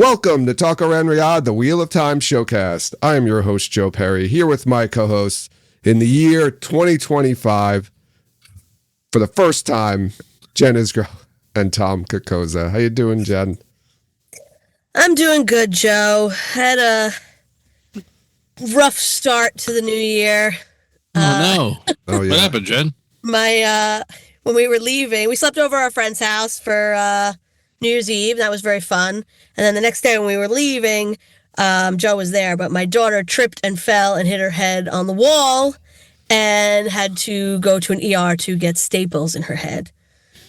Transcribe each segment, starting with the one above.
Welcome to Talk Around Riyadh, the Wheel of Time showcast. I am your host, Joe Perry, here with my co-hosts in the year 2025. For the first time, Jen Isgro and Tom Kokoza. How you doing, Jen? I'm doing good, Joe. Had a rough start to the new year. Oh, no. Oh, yeah. What happened, Jen? When we were leaving, we slept over at our friend's house for New Year's Eve. That was very fun. And then the next day when we were leaving, Joe was there, but my daughter tripped and fell and hit her head on the wall and had to go to an ER to get staples in her head.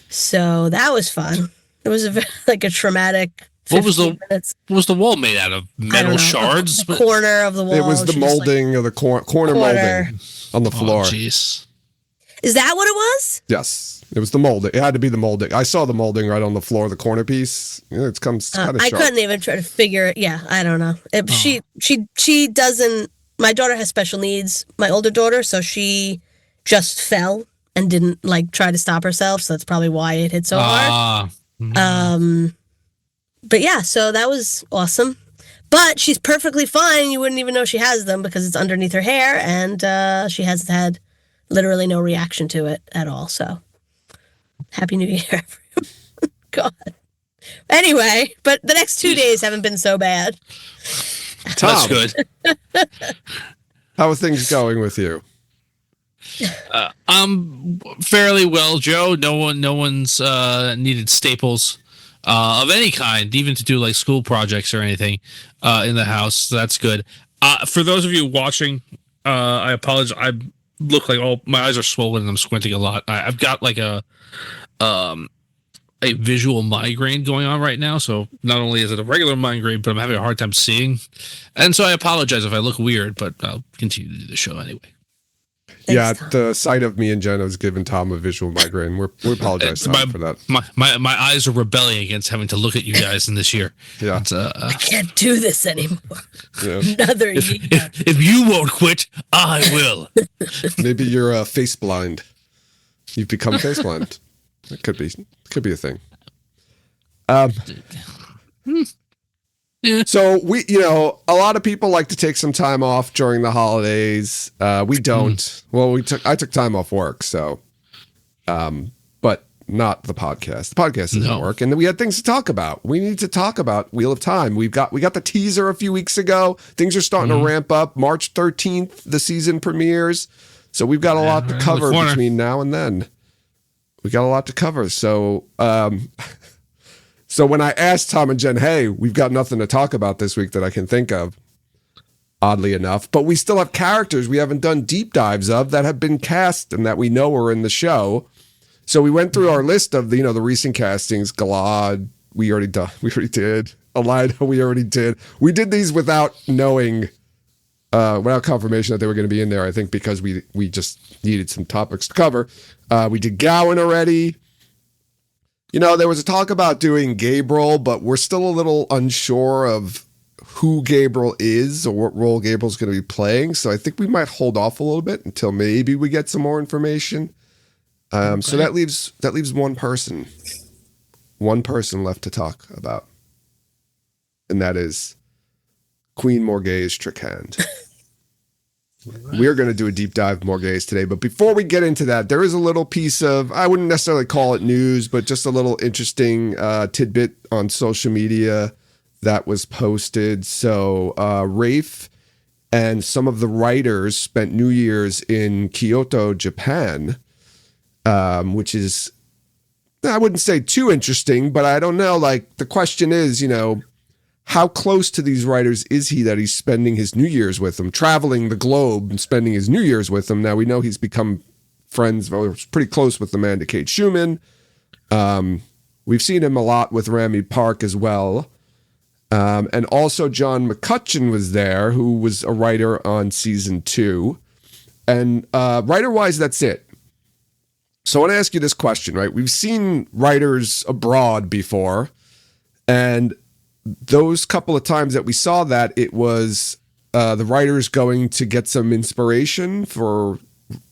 So that was fun. It was a traumatic 15 minutes. What was the wall made out of? Metal shards? The corner of the wall. It was the molding of the corner molding on the floor. Oh, jeez. Is that what it was? Yes. It was the molding. It had to be the molding. I saw the molding right on the floor, the corner piece. It comes kind of I sharp. couldn't even try to figure it. Yeah, I don't know. She doesn't. My daughter has special needs. My older daughter, so she just fell and didn't try to stop herself. So that's probably why it hit so hard. But yeah, so that was awesome. But she's perfectly fine. You wouldn't even know she has them because it's underneath her hair, and she has had literally no reaction to it at all. So Happy New Year, everyone. God. Anyway, but the next 2 days haven't been so bad. Tom, that's good. How are things going with you? Fairly well, Joe. No one's needed staples of any kind, even to do school projects or anything in the house. So that's good. For those of you watching, I apologize. I look like my eyes are swollen and I'm squinting a lot. I've got a visual migraine going on right now. So not only is it a regular migraine, but I'm having a hard time seeing. And so I apologize if I look weird, but I'll continue to do the show anyway. Thanks, Yeah, the sight of me and Jen has given Tom a visual migraine. We apologize Tom, for that. My eyes are rebelling against having to look at you guys in this year. Yeah. I can't do this anymore. Yeah. Another year. If you won't quit, I will. Maybe you're face blind. You've become face blind. It could be a thing. So a lot of people like to take some time off during the holidays. We don't. Well, I took time off work, so, but not the podcast. The podcast doesn't work, and we had things to talk about. We need to talk about Wheel of Time. We got the teaser a few weeks ago. Things are starting to ramp up. March 13th, the season premieres. So we've got a lot to cover between now and then. We got a lot to cover. So, so when I asked Tom and Jen, hey, we've got nothing to talk about this week that I can think of, oddly enough, but we still have characters we haven't done deep dives of that have been cast and that we know are in the show. So we went through our list of the recent castings. Galad, we already did. Elida, we already did. We did these without knowing, without confirmation that they were going to be in there, I think because we just needed some topics to cover. We did Gowan already. There was a talk about doing Gabriel, but we're still a little unsure of who Gabriel is or what role Gabriel's going to be playing. So I think we might hold off a little bit until maybe we get some more information. Okay. So that leaves one person left to talk about, and that is Queen Morgase Trakand. We're going to do a deep dive Morgase today, but before we get into that, there is a little piece of, I wouldn't necessarily call it news, but just a little interesting tidbit on social media that was posted. So Rafe and some of the writers spent New Year's in Kyoto, Japan, which is, I wouldn't say too interesting, but I don't know. The question is, how close to these writers is he that he's spending his New Year's with them, traveling the globe and spending his New Year's with them? Now, we know he's become friends, or pretty close with Amanda Kate Schumann. We've seen him a lot with Rami Park as well. And also John McCutcheon was there, who was a writer on season 2. And writer-wise, that's it. So I want to ask you this question, right? We've seen writers abroad before, and those couple of times that we saw that, it was the writers going to get some inspiration for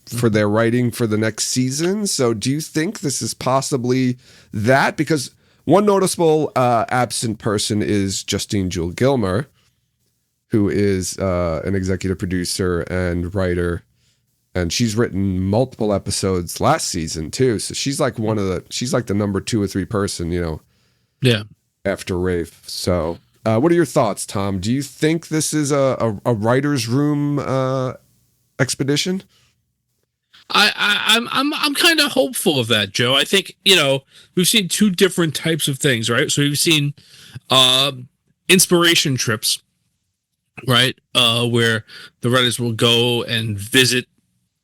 their writing for the next season. So do you think this is possibly that? Because One noticeable absent person is Justine Jewell Gilmer, who is an executive producer and writer, and she's written multiple episodes last season too. So she's like she's like the number 2 or 3 person, Yeah. after Rafe. So, what are your thoughts, Tom? Do you think this is a writer's room expedition? I'm kind of hopeful of that, Joe. I think, we've seen 2 different types of things, right? So we've seen inspiration trips, right? Where the writers will go and visit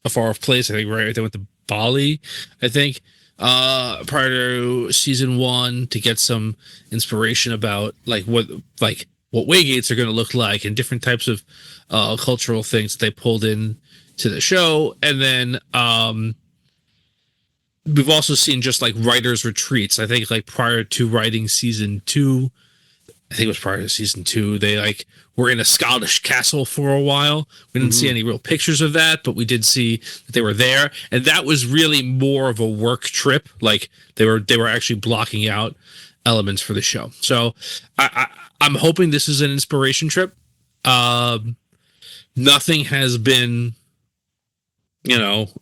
a far off place. I think, right? They went to Bali, I think, prior to season 1 to get some inspiration about what Waygates are going to look like and different types of cultural things that they pulled in to the show. And then we've also seen just like writers retreats. I think like prior to writing season 2, I think it was prior to season 2, they were in a Scottish castle for a while. We didn't see any real pictures of that, but we did see that they were there, and that was really more of a work trip. Like they were actually blocking out elements for the show. So I'm hoping this is an inspiration trip. Nothing has been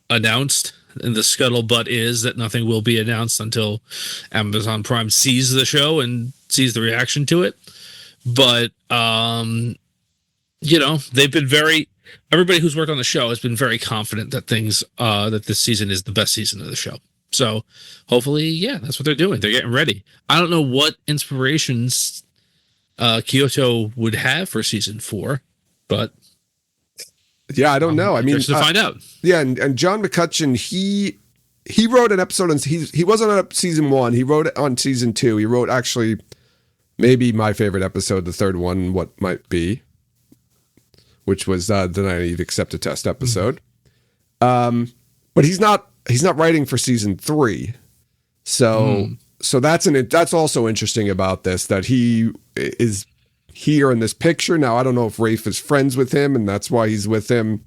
announced, and the scuttlebutt is that nothing will be announced until Amazon Prime sees the show and sees the reaction to it. But they've been everybody who's worked on the show has been very confident that that this season is the best season of the show. So hopefully, that's what they're doing. They're getting ready. I don't know what inspirations Kyoto would have for season 4, but yeah, I don't know. I mean, to find out. Yeah, and John McCutcheon, he wrote an episode, and he wasn't on season 1. He wrote it on season 2. He wrote actually maybe my favorite episode, the third one, What Might Be, which was the Naive Accepted Test episode. But he's not writing for season 3. So that's also interesting about this, that he is here in this picture. Now, I don't know if Rafe is friends with him and that's why he's with him,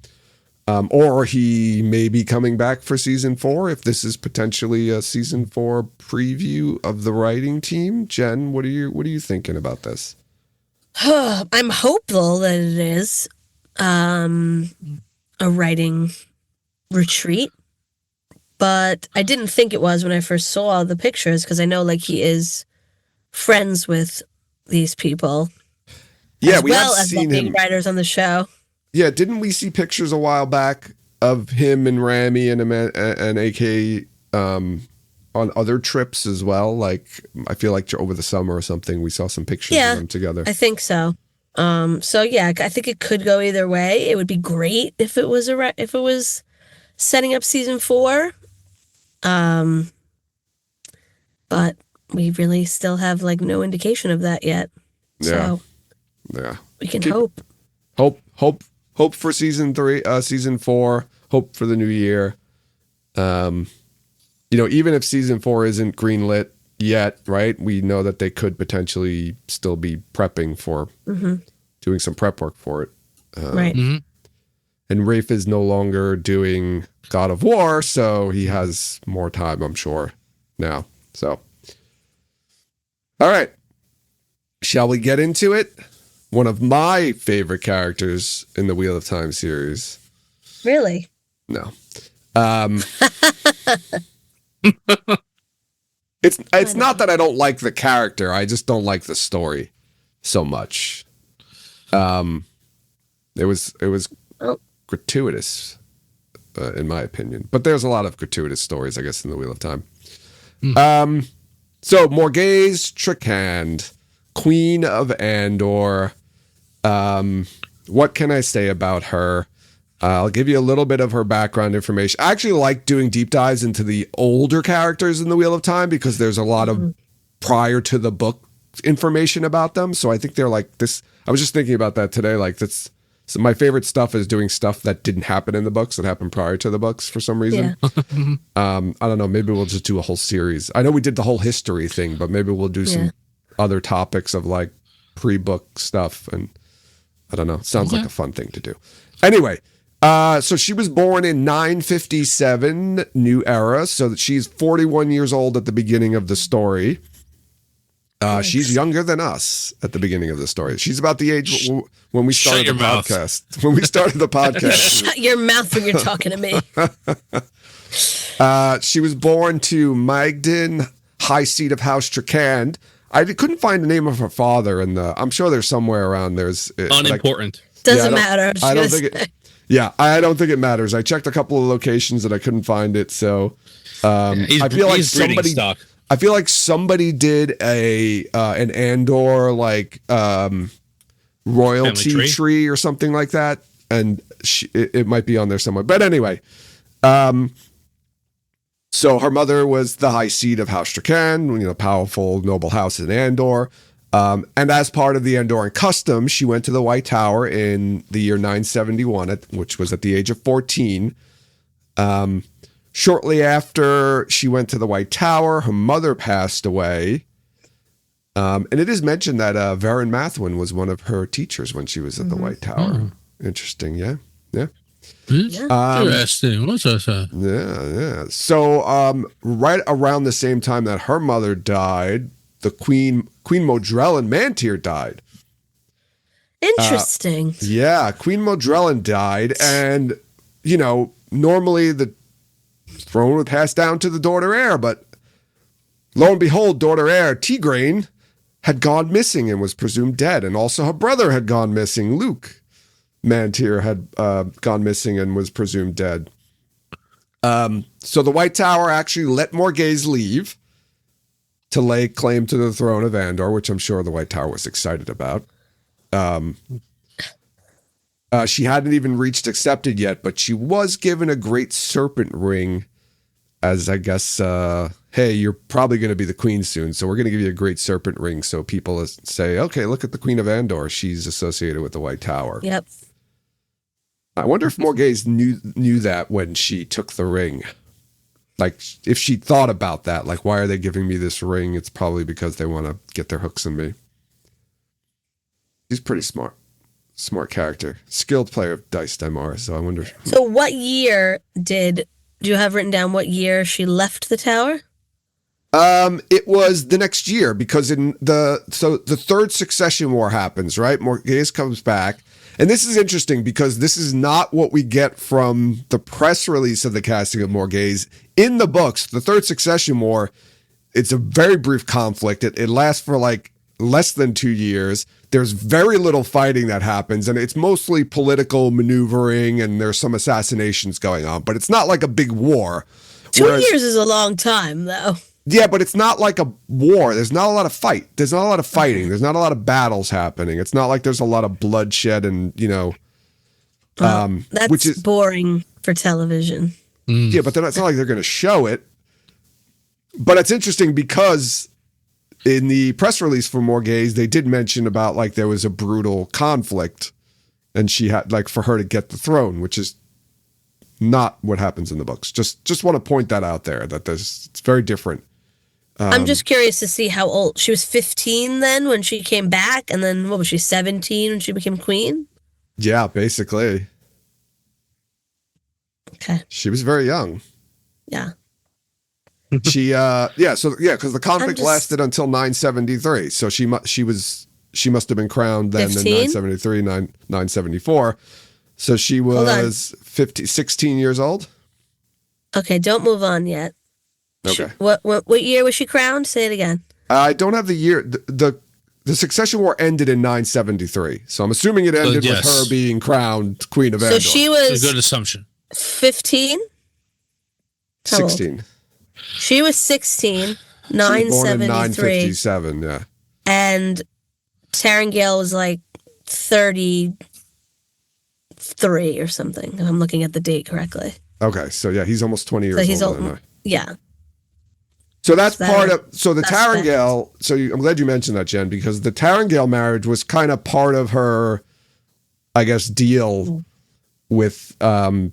or he may be coming back for season 4, if this is potentially a season 4 preview of the writing team. Jen, what are you thinking about this? I'm hopeful that it is a writing retreat, but I didn't think it was when I first saw the pictures, because I know he is friends with these people. Yeah, as we well have as seen the him. big writers on the show. Yeah, didn't we see pictures a while back of him and Rami and AK on other trips as well? I feel like over the summer or something, we saw some pictures of them together. I think so. So yeah, I think it could go either way. It would be great if it was setting up season 4. But we really still have no indication of that yet. So yeah, we can hope for season 4, hope for the new year. Even if season 4 isn't greenlit yet, right? We know that they could potentially still be prepping for doing some prep work for it. Right. And Rafe is no longer doing God of War, so he has more time, I'm sure, now. So, all right. Shall we get into it? One of my favorite characters in the Wheel of Time series. Really? No. It's not that I don't like the character. I just don't like the story so much. It was gratuitous, in my opinion. But there's a lot of gratuitous stories, I guess, in the Wheel of Time. So Morgase Trakand, Queen of Andor. What can I say about her? I'll give you a little bit of her background information. I actually like doing deep dives into the older characters in the Wheel of Time because there's a lot of prior to the book information about them. So I think they're like this. I was just thinking about that today. So my favorite stuff is doing stuff that didn't happen in the books, that happened prior to the books for some reason. Yeah. I don't know. Maybe we'll just do a whole series. I know we did the whole history thing, but maybe we'll do some other topics of pre-book stuff. And I don't know. Sounds like a fun thing to do. Anyway, so she was born in 957 New Era, so that she's 41 years old at the beginning of the story. She's younger than us at the beginning of the story. She's about the age when we started the mouth. podcast. When we started the podcast. Shut your mouth when you're talking to me. She was born to Magdalene, High Seat of House Trakand. I couldn't find the name of her father, and I'm sure there's somewhere around. There's unimportant. Doesn't matter. I don't think it. Yeah, I don't think it matters. I checked a couple of locations and I couldn't find it. So I feel like somebody. Stock. I feel like somebody did an Andor royalty tree or something like that, and it might be on there somewhere. But anyway, so her mother was the High Seat of House Trakand, powerful noble house in Andor. And as part of the Andoran custom, she went to the White Tower in the year 971, which was at the age of 14. Shortly after she went to the White Tower, her mother passed away. And it is mentioned that Varen Mathwin was one of her teachers when she was at the White Tower. Interesting, yeah. Interesting. What's that? Yeah. So right around the same time that her mother died, the Queen Modrellin Mantir died. Interesting. Queen Modrellin died, and normally the throne would pass down to the daughter heir, but lo and behold, daughter heir Tigraine had gone missing and was presumed dead, and also her brother had gone missing. Luke Mantir had gone missing and was presumed dead. So the White Tower actually let Morgase leave to lay claim to the throne of Andor, which I'm sure the White Tower was excited about. She hadn't even reached accepted yet, but she was given a great serpent ring as, I guess, hey, you're probably going to be the queen soon, so we're going to give you a great serpent ring so people say, okay, look at the Queen of Andor. She's associated with the White Tower. Yep. I wonder if Morgase knew that when she took the ring. Like, if she thought about that, like, why are they giving me this ring? It's probably because they want to get their hooks in me. She's pretty smart. Smart character. Skilled player of Dice Daimara, so I wonder. So what year do you have written down what year she left the tower? It was the next year, because the third succession war happens, right? Morgase comes back. And this is interesting because this is not what we get from the press release of the casting of Morgase. In the books, the Third Succession War, it's a very brief conflict. It lasts for like less than 2 years. There's very little fighting that happens, and it's mostly political maneuvering, and there's some assassinations going on. But it's not like a big war. 2 years is a long time, though. Yeah, but it's not like a war. There's not a lot of fight. There's not a lot of fighting. There's not a lot of battles happening. It's not like there's a lot of bloodshed and, that's which is boring for television. Yeah, but it's not like they're going to show it. But it's interesting because in the press release for Morgase, they did mention about like there was a brutal conflict and she had like for her to get the throne, which is not what happens in the books. Just want to point that out there, that it's very different. I'm just curious to see how old she was. 15 then when she came back, and then what was she, 17 when she became queen? Yeah, basically. Okay. She was very young. Yeah. She because the conflict lasted until 973. So she must have been crowned then 15? in 973, 974. So she was 16 years old. Okay, don't move on yet. Okay. What year was she crowned? Say it again. I don't have the year. The Succession War ended in 973. So I'm assuming it ended with her being crowned Queen of Andor. So she was a good assumption. 15? 16. She was 16, 973. Born in 957, yeah. And Tarangale was like 33 or something, if I'm looking at the date correctly. Okay, so yeah, he's almost 20 years older than I. Yeah. So that's part of, so the Tarangale, I'm glad you mentioned that, Jen, because the Tarangale marriage was kind of part of her, I guess, deal with, I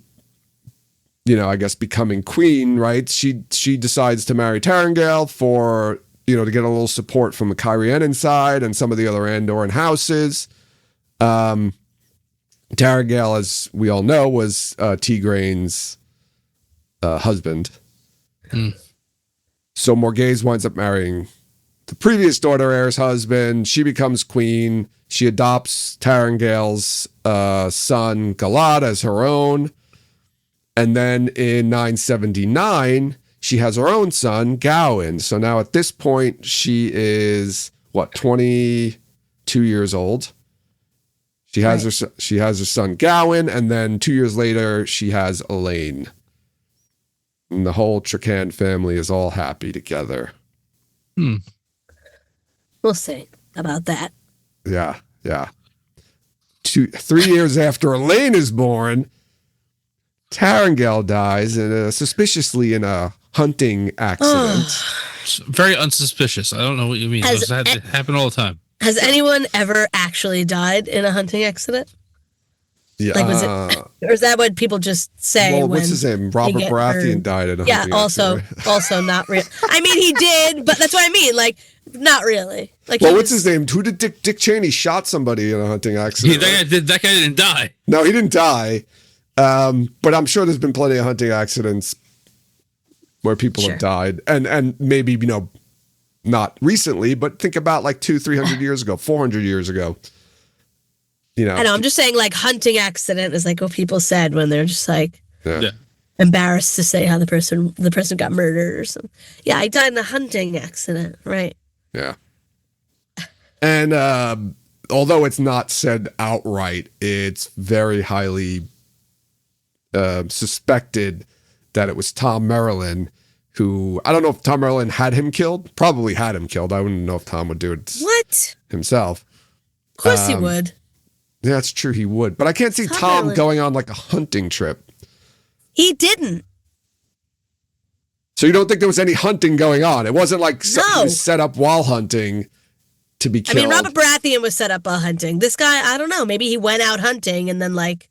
guess becoming queen, right? She decides to marry Tarangale for, to get a little support from the Kyrianan side and some of the other Andoran houses. Tarangale, as we all know, was Tigraine's husband. So Morgase winds up marrying the previous daughter, Heir's husband, she becomes queen. She adopts Tarangale's son, Galad, as her own. And then in 979, she has her own son, Gawain. So now at this point, she is, 22 years old. She has her son, Gawain, and then 2 years later, she has Elaine. And the whole Trakand family is all happy together. We'll see about that. Yeah. 3 years after Elaine is born, Tarangale dies suspiciously in a hunting accident. Very unsuspicious. I don't know what you mean. It happen all the time. Has anyone ever actually died in a hunting accident? Yeah. Like, was it, or is that what people just say? Well, when what's his name? Robert Baratheon died in a hunting accident. Right? Also not real. I mean, he did, but that's what I mean. Like, not really. Like, well, what's his name? Who did Dick Cheney shot somebody in a hunting accident? Yeah, that guy didn't die. No, he didn't die. But I'm sure there's been plenty of hunting accidents where people have died, and maybe not recently, but think about like 200-300 years ago, 400 years ago. I know. I'm just saying, like, hunting accident is like what people said when they're just like embarrassed to say how the person got murdered or something. Yeah, I died in a hunting accident, right? Yeah. And although it's not said outright, it's very highly suspected that it was Tom Merrilin who, I don't know if Tom Merrilin had him killed. Probably had him killed. I wouldn't know if Tom would do it himself. Of course he would. Yeah, that's true. He would. But I can't see Tom going on like a hunting trip. He didn't. So you don't think there was any hunting going on? It wasn't like something was set up while hunting to be killed. I mean, Robert Baratheon was set up while hunting. This guy, I don't know. Maybe he went out hunting and then like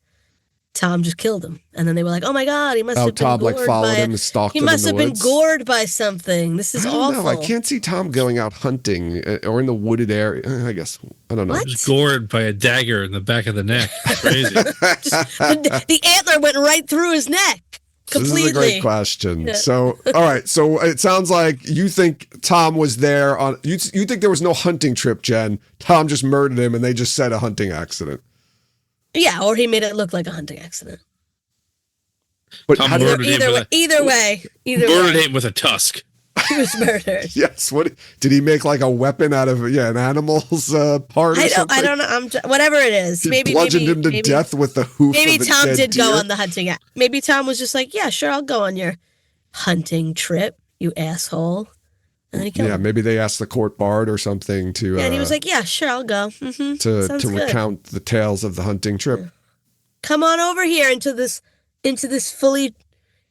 Tom just killed him. And then they were like, oh my God, he must have been Tom gored like followed him and stalked him in the woods. He must have been gored by something. This is awful. No, I can't see Tom going out hunting or in the wooded area. I guess. I don't know. He was gored by a dagger in the back of the neck. Crazy. The antler went right through his neck. Completely. This is a great question. Yeah. So, all right. So it sounds like you think Tom was there on. You think there was no hunting trip, Jen. Tom just murdered him, and they just said a hunting accident. Yeah, or he made it look like a hunting accident. But either way, murdered him with a tusk. He was murdered. Yes. What did he make like a weapon out of? Yeah, an animal's part or something. I don't know. Whatever it is. He bludgeoned him to death with the hoof. Maybe of a Tom dead did deer. go on the hunting. Maybe Tom was just like, yeah, sure, I'll go on your hunting trip, you asshole. And then he killed him. Maybe they asked the court bard or something to. Yeah, and he was like, yeah, sure, I'll go. Mm-hmm. To recount the tales of the hunting trip. Yeah. Come on over here into this fully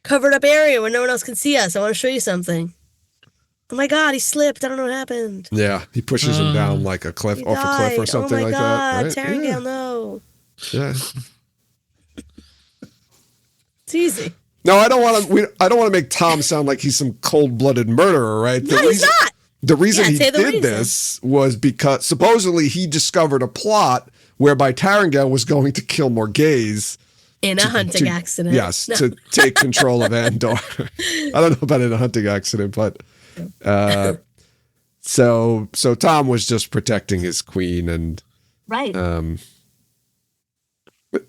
covered up area where no one else can see us. I want to show you something. Oh my God, he slipped. I don't know what happened. Yeah, he pushes him down like a cliff, off a cliff or something like that. Right? Tarangale, no. Yeah. It's easy. No, I don't want to make Tom sound like he's some cold-blooded murderer, right? He's not. The reason he did this was because supposedly he discovered a plot whereby Tarangale was going to kill Morgase in a hunting accident. Yes, to take control of Andor. I don't know about in a hunting accident, but so Tom was just protecting his queen and right.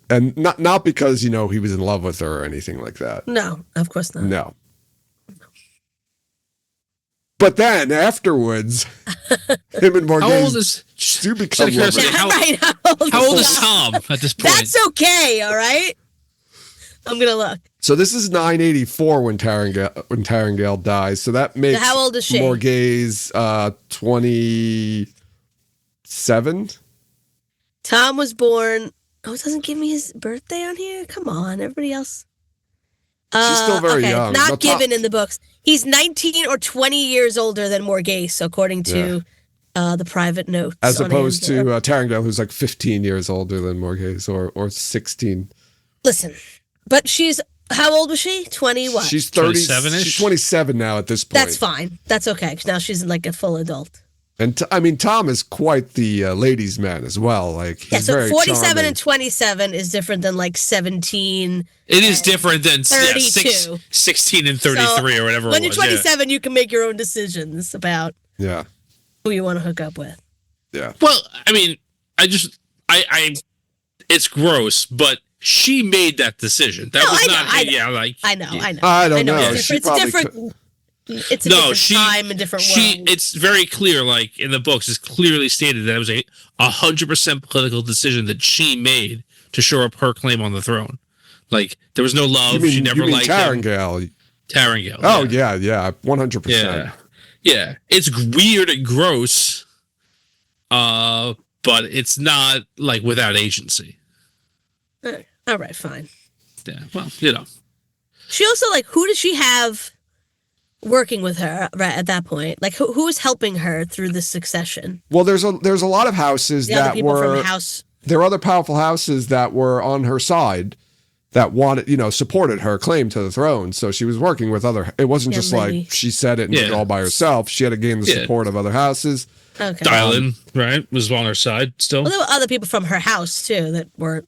And not because he was in love with her or anything like that. No, of course not. No. But then afterwards, him and Morgase how old is how old is Tom at this point? That's okay, all right? I'm gonna look. So this is 984 when Tarangale dies. So that makes how old is she? Morgase 27. Tom was born. Oh, it doesn't give me his birthday on here. Come on, everybody else. She's still very young. Not given in the books. He's 19 or 20 years older than Morgase, according to the private notes. As opposed to Tarangale, who's like 15 years older than Morgase, or 16. Listen, but she's, how old was she? 20 what? She's 30. She's 27 now at this point. That's fine. That's okay. Now she's like a full adult. And Tom is quite the ladies' man as well. Like he's so very 47 charming. and 27 is different than like 17. It is different than 32. 16 and 33 or whatever. When you're 27, you can make your own decisions about. Yeah. who you want to hook up with. Yeah. Well, I mean, I it's gross, but she made that decision. That was not, I know. I don't know. It's She different. probably It's different. It's a different time, a different world. It's very clear, like in the books, it's clearly stated that it was a 100% political decision that she made to shore up her claim on the throne. Like there was no love. She never liked Tarangale. Tarangale. Oh yeah, 100%. Yeah. It's weird and gross, but it's not like without agency. All right, fine. Yeah, well, you know. She also like who does she have working with her right at that point? Like who is helping her through this succession? Well, there's a lot of houses that were from house. There are other powerful houses that were on her side that wanted, supported her claim to the throne. So she was working with other. It wasn't just like she said it and did it all by herself. She had to gain the support of other houses. Okay. Dylan, right, was on her side still. Well, there were other people from her house too that were,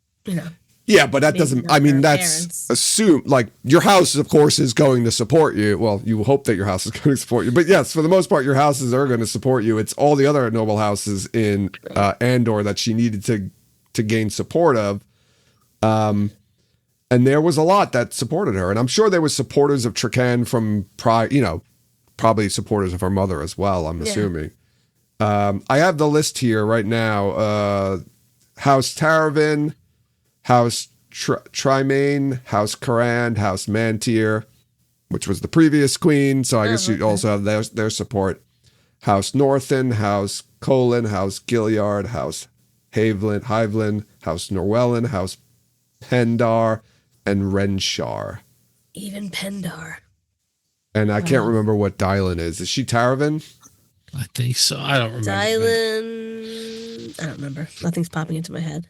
Yeah, but that doesn't. I mean, that's assumed. Like your house, of course, is going to support you. Well, you hope that your house is going to support you, but yes, for the most part, your houses are going to support you. It's all the other noble houses in Andor that she needed to gain support of. And there was a lot that supported her, and I'm sure there was supporters of Trakand from probably supporters of her mother as well. I'm assuming. I have the list here right now. House Taravin, House Trimane, House Karand, House Mantir, which was the previous queen, so I guess you also have their support. House Northen, House Colin, House Gilliard, House Hyvelin, House Norwellin, House Pendar, and Renshar. Even Pendar. And I can't remember what Dylan is. Is she Taravin? I think so. I don't remember. Dylan. I don't remember. Nothing's popping into my head.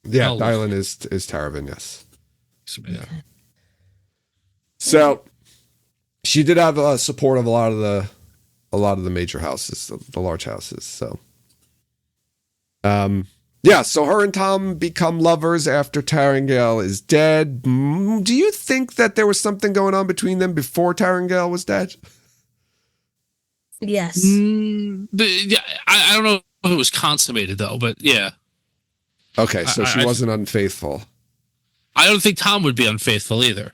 Yeah, Dylan is Taravin, yes. Yeah. So she did have support of a lot of the major houses, the large houses. So so her and Tom become lovers after Tarangale is dead. Do you think that there was something going on between them before Tarangale was dead? Yes. I don't know if it was consummated though, but yeah. Okay, so she wasn't unfaithful. I don't think Tom would be unfaithful either.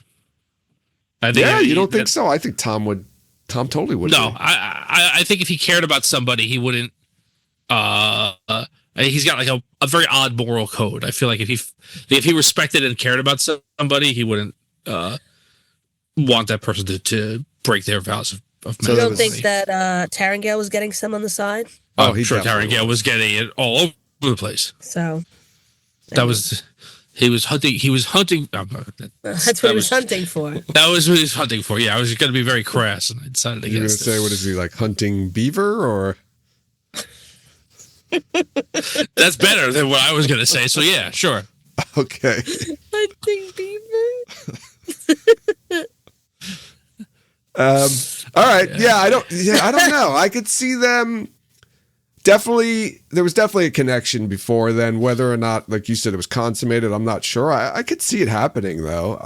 You don't think so? I think Tom totally would. No, I think if he cared about somebody, he wouldn't. He's got like a very odd moral code. I feel like if he respected and cared about somebody, he wouldn't want that person to break their vows of marriage. So you don't think that Tarangale was getting some on the side? Oh, I'm sure Tarangale was getting it all over the place. So he was hunting. That's what he was hunting for. That was what he was hunting for. Yeah, I was going to be very crass, and I decided against it. You're going to say, what is he, like hunting beaver or? That's better than what I was going to say. So yeah, sure. Okay. Hunting beaver. All right. Yeah, I don't know. I could see them. Definitely, there was definitely a connection before then. Whether or not, like you said, it was consummated, I'm not sure. I could see it happening though.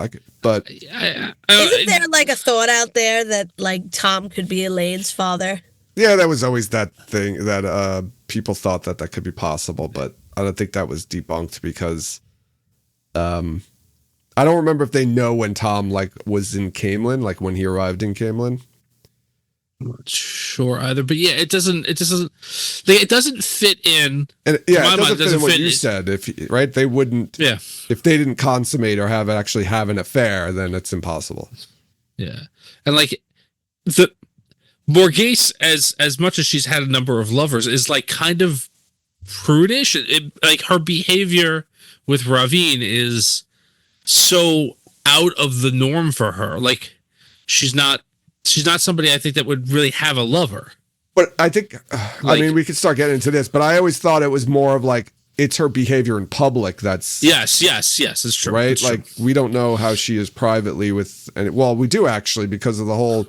Isn't there like a thought out there that like Tom could be Elaine's father? Yeah, that was always that thing that people thought that could be possible, but I don't think that was debunked because I don't remember if they know when Tom was in Camelin, like when he arrived in Camelin. I'm not sure either, but yeah, it doesn't fit in. And yeah, it doesn't fit in what you said. Right, they wouldn't. Yeah, if they didn't consummate or have an affair, then it's impossible. Yeah, and like the Morgase, as much as she's had a number of lovers, is like kind of prudish. Like her behavior with Ravine is so out of the norm for her. Like she's not somebody I think that would really have a lover. But I think, I mean, we could start getting into this, but I always thought it was more of like, it's her behavior in public that's... Yes, it's true. Right? It's like, true. We don't know how she is privately with... Well, we do actually, because of the whole,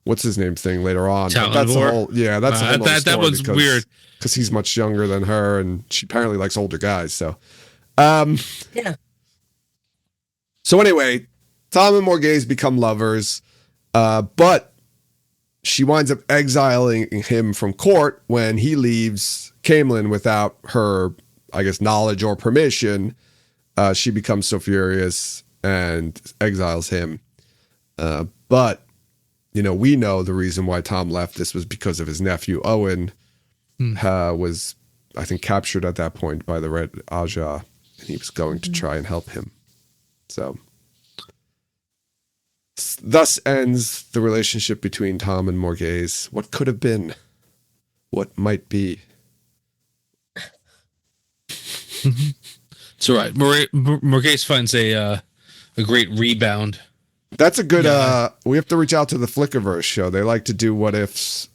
what's his name thing later on. That's the whole... Yeah, that's the whole that one's weird. Because he's much younger than her, and she apparently likes older guys, so... Yeah. So anyway, Tom and Morgase become lovers. But she winds up exiling him from court when he leaves Camelin without her, I guess, knowledge or permission. She becomes so furious and exiles him. But, we know the reason why Tom left. This was because of his nephew, Owen, was, I think, captured at that point by the Red Aja, and he was going to try and help him. So, thus ends the relationship between Tom and Morgase. What could have been? What might be? It's all right. Morgase finds a great rebound. That's a good. We have to reach out to the Flickerverse show. They like to do what ifs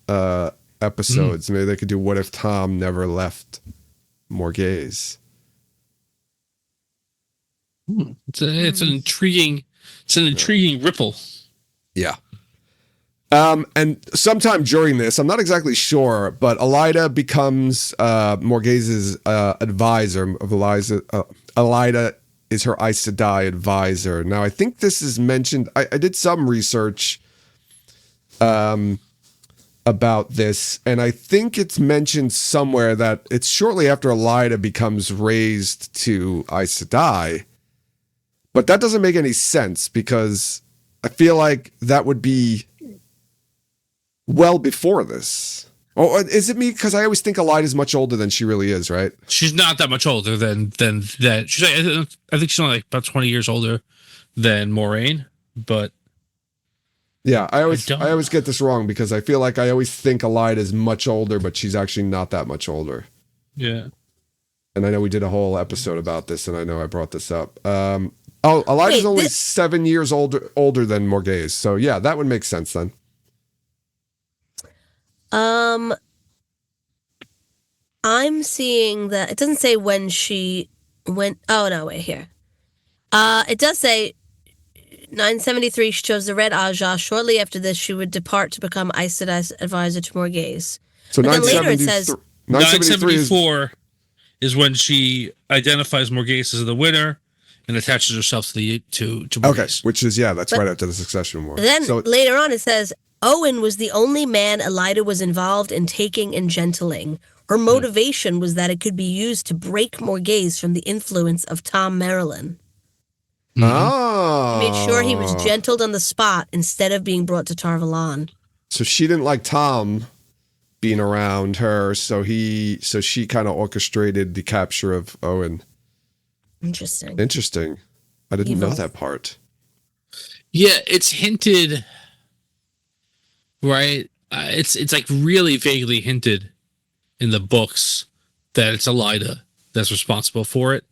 episodes. Maybe they could do what if Tom never left Morgase. It's an intriguing ripple. Yeah. And sometime during this, I'm not exactly sure, but Elaida becomes Morgase's advisor. Elaida is her Aes Sedai advisor. Now, I think this is mentioned. I did some research about this, and I think it's mentioned somewhere that it's shortly after Elaida becomes raised to Aes Sedai. But that doesn't make any sense because I feel like that would be well before this. Or is it me? Because I always think Elaida is much older than she really is, right? She's not that much older than that. I think she's only like about 20 years older than Moraine, but yeah, I always get this wrong because I feel like I always think Elaida is much older, but she's actually not that much older. Yeah. And I know we did a whole episode about this, and I know I brought this up. Elaida's only 7 years older than Morgase, so yeah, that would make sense then. I'm seeing that it doesn't say when she went. Oh no, wait here. It does say 973. She chose the Red Aja. Shortly after this, she would depart to become Aes Sedai's advisor to Morgase. So but then later it says 974 is when she identifies Morgase as the winner and attaches herself to Morgase. Okay, which is that's right after the Succession War. Then later on it says Owen was the only man Elaida was involved in taking and gentling. Her motivation was that it could be used to break Morgase from the influence of Tom Merrilin. Oh. Made sure he was gentled on the spot instead of being brought to Tar Valon. So she didn't like Tom being around her, so she kind of orchestrated the capture of Owen. Interesting. I didn't know that part. Yeah, it's hinted, right? It's like really vaguely hinted in the books that it's Elaida that's responsible for it.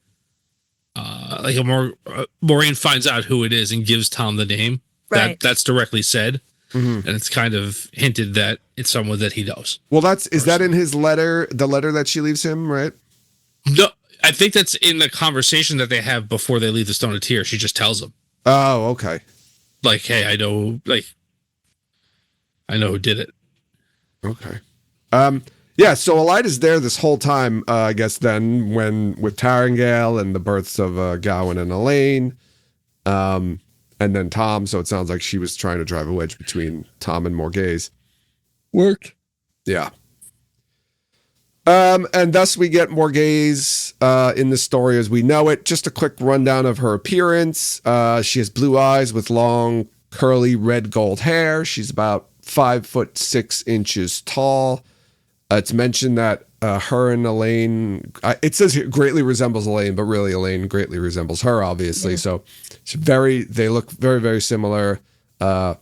Moraine finds out who it is and gives Tom the name. Right. That's directly said, and it's kind of hinted that it's someone that he knows. Well, is that in his letter? The letter that she leaves him, right? No, I think that's in the conversation that they have before they leave the Stone of Tears. She just tells him. Oh, okay. Like, hey, I know who did it. Okay. Yeah, so Elaida's there this whole time, I guess then, with Tarangale and the births of Gawain and Elaine, and then Tom, so it sounds like she was trying to drive a wedge between Tom and Morgase. Worked. Yeah. And thus we get Morgase in the story as we know it. Just a quick rundown of her appearance. She has blue eyes with long, curly, red gold hair. She's about 5'6" tall. It's mentioned that her and Elaine, it says here, greatly resembles Elaine, but really Elaine greatly resembles her, obviously. Yeah. So they look very, very similar, but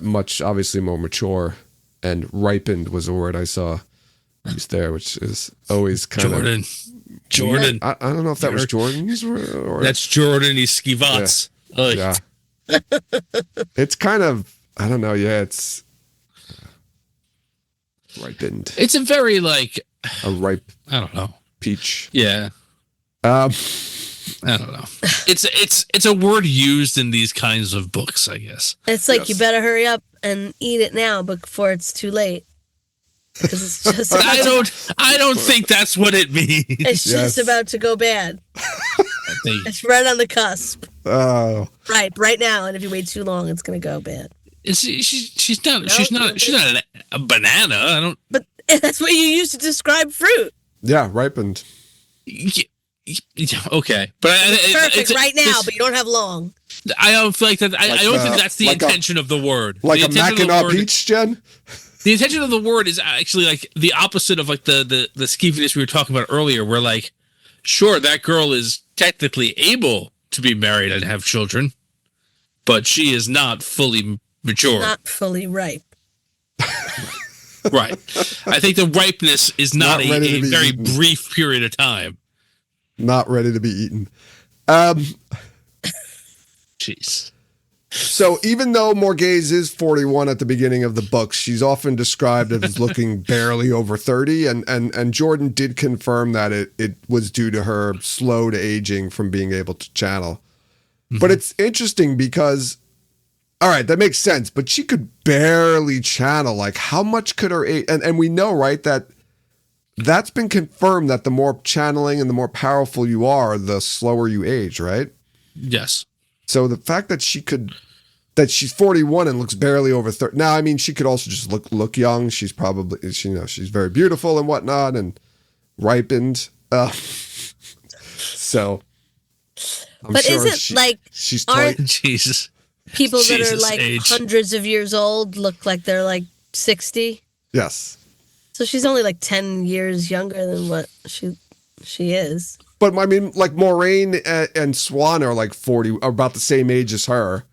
much obviously more mature, and ripened was a word I saw used there, which is always kind of Jordan. I don't know if that was Jordan's or that's Jordan. He's skivats. Yeah. It's kind of, I don't know. Yeah, it's ripened. It's a very a ripe. I don't know. Peach. Yeah. I don't know. It's a word used in these kinds of books, I guess. It's like you better hurry up and eat it now before it's too late. Because it's just I don't think that's what it means. It's just about to go bad. It's right on the cusp. Oh. Right now, and if you wait too long, it's going to go bad. She's not a banana. I don't. But that's what you use to describe fruit. Yeah, ripened. Okay, but It's perfect right now, but you don't have long. I don't feel like that. I don't think that's the intention of the word. Like a Mackinac peach, Jen? The intention of the word is actually like the opposite of like the skeeviness we were talking about earlier, where like, sure, that girl is technically able to be married and have children, but she is not fully mature. Not fully ripe. Right. I think the ripeness is not a very brief period of time. Not ready to be eaten. Jeez. So even though Morgase is 41 at the beginning of the book, she's often described as looking barely over 30. And Jordan did confirm that it was due to her slow to aging from being able to channel. Mm-hmm. But it's interesting because, all right, that makes sense. But she could barely channel. Like, how much could her age? And we know, right, that's been confirmed that the more channeling and the more powerful you are, the slower you age, right? Yes. So the fact that she's 41 and looks barely over 30. Now, I mean, she could also just look young. She's probably, she's very beautiful and whatnot and ripened. So I'm but sure isn't like she's Jesus. People that Jesus are like age. hundreds of years old look like they're like 60. Yes. So she's only like 10 years younger than what she is. But I mean, like Moraine and Swan are like 40, are about the same age as her.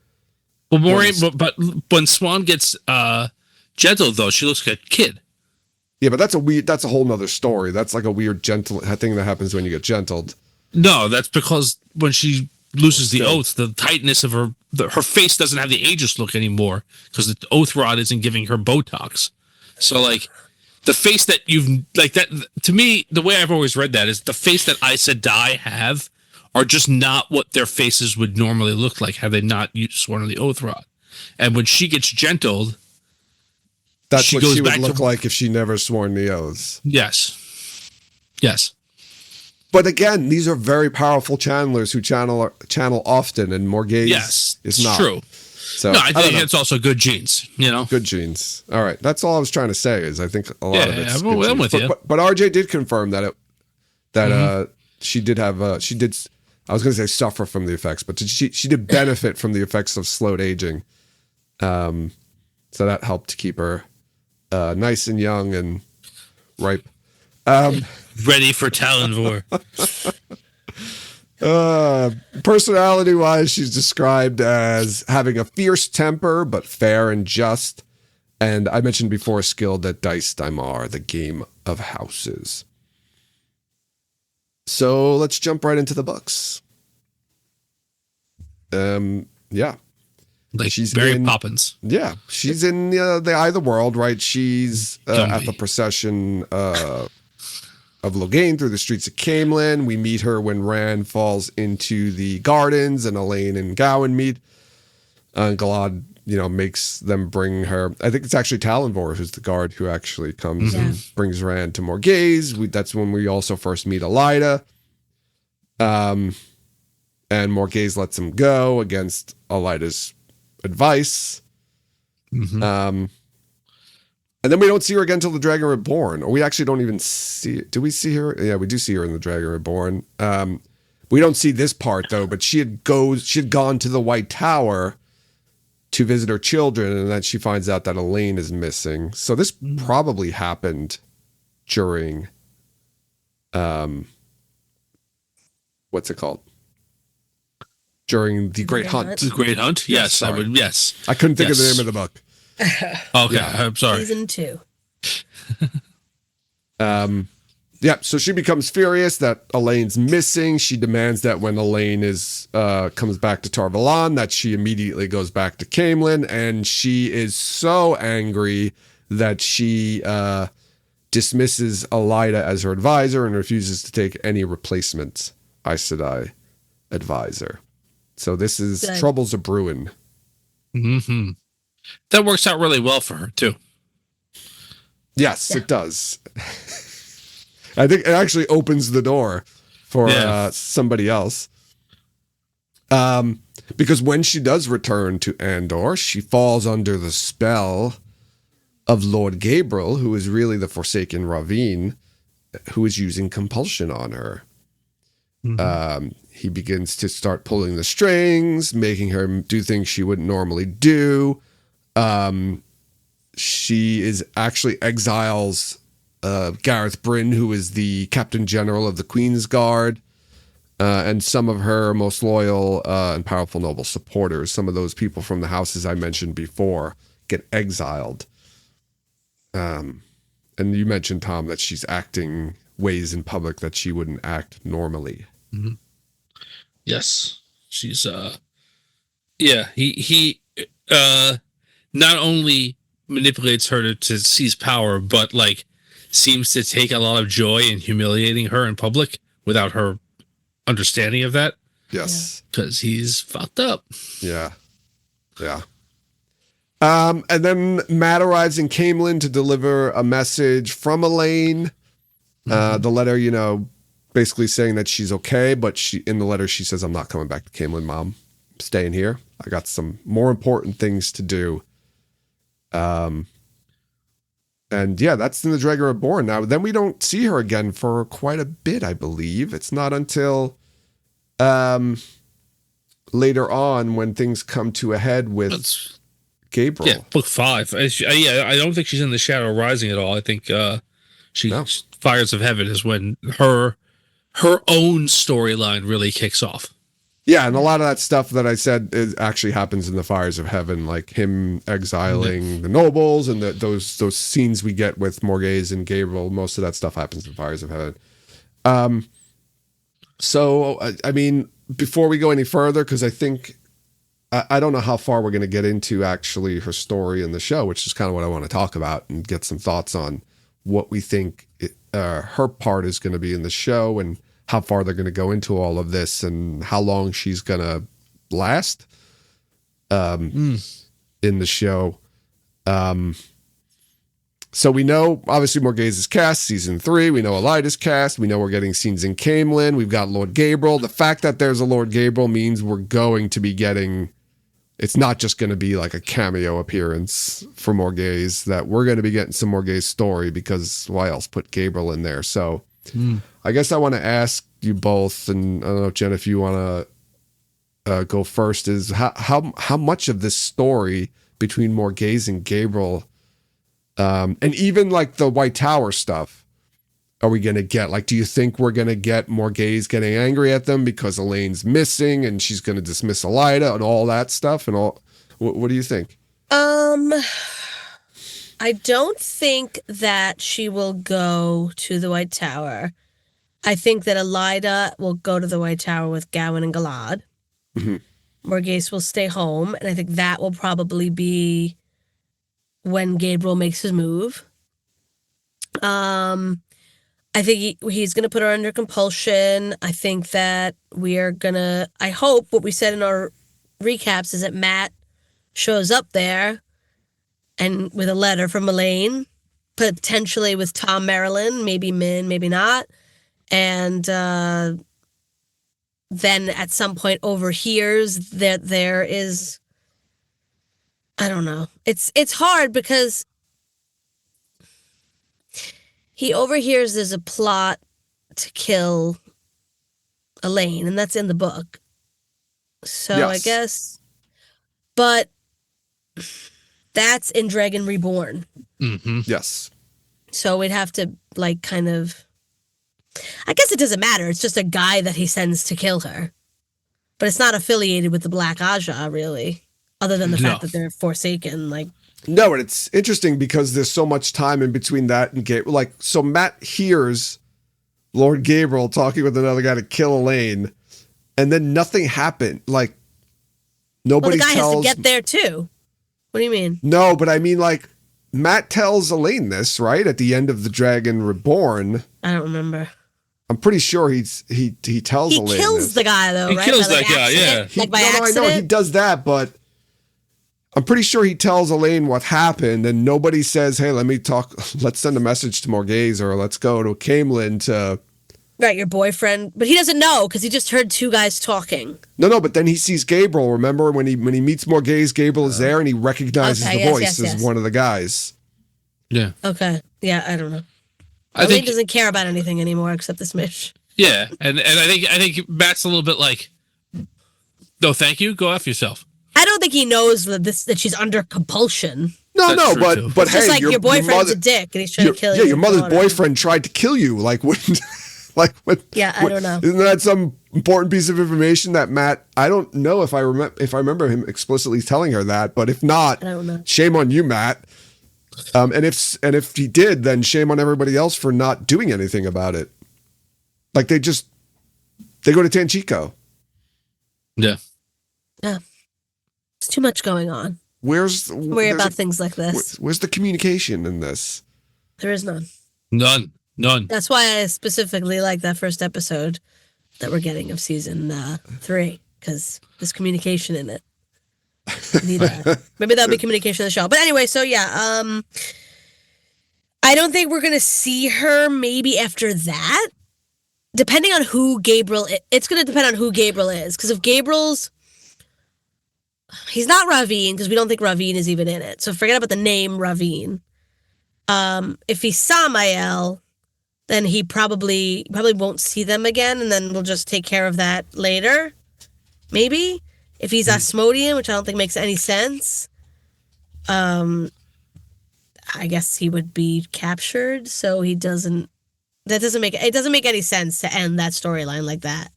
Well, Moraine, but when Swan gets gentle, though, she looks like a kid. Yeah, but that's a whole nother story. That's like a weird gentle thing that happens when you get gentled. No, that's because when she loses the oath, the tightness of her face doesn't have the ageist look anymore because the oath rod isn't giving her Botox. So like the face that you've like that to me, the way I've always read that is the face that Aes Sedai have are just not what their faces would normally look like had they not sworn on the oath rod. And when she gets gentled, that's what she would look like if she never sworn the oaths. Yes. Yes. But again, these are very powerful channelers who channel often, and Morgase is not. True. So no, I think it's also good genes, Good genes. All right. That's all I was trying to say is I think a lot of it's good I'm with you. But RJ did confirm that she did have I was going to say suffer from the effects, but she did benefit from the effects of slowed aging. So that helped to keep her nice and young and ripe. Ready for Talonvor. Personality-wise, she's described as having a fierce temper, but fair and just. And I mentioned before, skilled at Dice Daimar, the game of houses. So let's jump right into the books. Yeah. Like she's Mary Poppins. Yeah, she's in the Eye of the World, right? She's at the procession of Logain through the streets of Camelin. We meet her when Rand falls into the gardens, and Elaine and Gowan meet. Galad, makes them bring her. I think it's actually Talonvor who's the guard who actually comes and brings Rand to Morgase. That's when we also first meet Elida. And Morgase lets him go against Elida's advice. And then we don't see her again until the Dragon Reborn, or we actually don't even see it. Do we see her? Yeah, we do see her in the Dragon Reborn. We don't see this part though, but she had gone to the White Tower to visit her children, and then she finds out that Elaine is missing. So this probably happened during what's it called? During the Great Hunt. The Great Hunt? Yes, I would. Yes. I couldn't think of the name of the book. Okay, yeah. I'm sorry. Season 2. So she becomes furious that Elaine's missing. She demands that when Elaine comes back to Tar Valon, that she immediately goes back to Camelin, and she is so angry that she dismisses Elida as her advisor and refuses to take any replacement Aes Sedai advisor. So this is troubles a brewing. Mm-hmm. That works out really well for her too. Yes, it does. I think it actually opens the door for somebody else. Because when she does return to Andor, she falls under the spell of Lord Gabriel, who is really the Forsaken Ravine, who is using compulsion on her. He begins to start pulling the strings, making her do things she wouldn't normally do. She is actually exiles Gareth Bryn, who is the Captain General of the Queen's Guard, and some of her most loyal and powerful noble supporters. Some of those people from the houses I mentioned before get exiled. And you mentioned, Tom, that she's acting ways in public that she wouldn't act normally. Mm-hmm. Yes, she's he not only manipulates her to seize power, but like seems to take a lot of joy in humiliating her in public without her understanding of that. Yes, because he's fucked up. Yeah. And then Matt arrives in Camelin to deliver a message from Elaine. The letter, basically saying that she's okay, but in the letter she says, "I'm not coming back to Camelin, Mom. I'm staying here. I got some more important things to do." And yeah, that's in the Dragon Reborn. Now, then we don't see her again for quite a bit, I believe. It's not until later on when things come to a head with Gabriel. Yeah, book 5. I don't think she's in the Shadow Rising at all. I think Fires of Heaven is when her own storyline really kicks off. Yeah, and a lot of that stuff that I said actually happens in the Fires of Heaven, like him exiling the nobles and those scenes we get with Morgase and Gabriel. Most of that stuff happens in Fires of Heaven. So, I mean, before we go any further, because I think, I don't know how far we're going to get into actually her story in the show, which is kind of what I want to talk about and get some thoughts on what we think her part is going to be in the show and how far they're going to go into all of this and how long she's going to last in the show. So we know, obviously, Morgase is cast, season 3. We know Elida's cast. We know we're getting scenes in Camelin. We've got Lord Gabriel. The fact that there's a Lord Gabriel means we're going to be getting... It's not just going to be like a cameo appearance for Morgase, that we're going to be getting some Morgase story, because why else put Gabriel in there? So I guess I want to ask you both, and I don't know, Jen, if you want to go first, is how much of this story between Morgase and Gabriel, and even like the White Tower stuff, are we going to get? Like, do you think we're going to get Morgase getting angry at them because Elaine's missing and she's going to dismiss Elida and all that stuff? And all, what do you think? I don't think that she will go to the White Tower. I think that Elida will go to the White Tower with Gawain and Galad. Morgase will stay home, and I think that will probably be when Gabriel makes his move. I think he's going to put her under compulsion. I think that we are going to... I hope what we said in our recaps is that Matt shows up there and with a letter from Elaine, potentially with Tom Marilyn, maybe Min, maybe not. And then at some point overhears that there is... I don't know. It's hard because he overhears there's a plot to kill Elaine, and that's in the book. So yes. I guess... But that's in Dragon Reborn. Yes. So we'd have to, like, kind of... I guess it doesn't matter. It's just a guy that he sends to kill her. But it's not affiliated with the Black Aja, really. Other than the fact that they're Forsaken, like... No, and it's interesting because there's so much time in between that and Gabriel. Like, so Matt hears Lord Gabriel talking with another guy to kill Elaine, and then nothing happened. Like, nobody tells... Well, the guy has to get there, too. What do you mean? No, but I mean, like, Matt tells Elaine this, right? At the end of the Dragon Reborn. I don't remember. I'm pretty sure he tells Elaine He kills this. the guy, though, right? He kills that guy, yeah. Like, by accident? I know he does that, but... I'm pretty sure he tells Elaine what happened, and nobody says, hey, let's send a message to Morgase, or let's go to Camelin to Right, your boyfriend, but he doesn't know because he just heard two guys talking. No, but then he sees Gabriel. Remember when he meets Morgase, Gabriel is there and he recognizes Okay, the yes, voice yes, as yes. one of the guys. Yeah. Okay. Yeah, I don't know. I Eileen think doesn't care about anything anymore except the Smish. Yeah, and I think Matt's a little bit like, no, thank you. Go F yourself. I don't think he knows that she's under compulsion. No, That's true, too. but It's hey, just like your boyfriend's a dick and he's trying to kill you. Yeah, your mother's daughter. boyfriend tried to kill you. Like when, Yeah, I don't know. Isn't that some important piece of information that Matt? I don't know if I remember him explicitly telling her that, but if not, I don't know. Shame on you, Matt. And if he did, then shame on everybody else for not doing anything about it. Like they go to Tanchico. Yeah. Yeah. There's too much going on. Worry about things like this. Where's the communication in this? There is none. None. That's why I specifically like that first episode that we're getting of season 3, because there's communication in it. Need that. Maybe that'll be communication in the show. But anyway, so yeah, I don't think we're gonna see her maybe after that. Depending on who Gabriel it's gonna depend on who Gabriel is. Because if Gabriel's he's not Ravine, because we don't think Ravine is even in it. So forget about the name Ravine. If he's Samael, then he probably won't see them again, and then we'll just take care of that later. Maybe. If he's Asmodean, which I don't think makes any sense, I guess he would be captured. So it doesn't make any sense to end that storyline like that.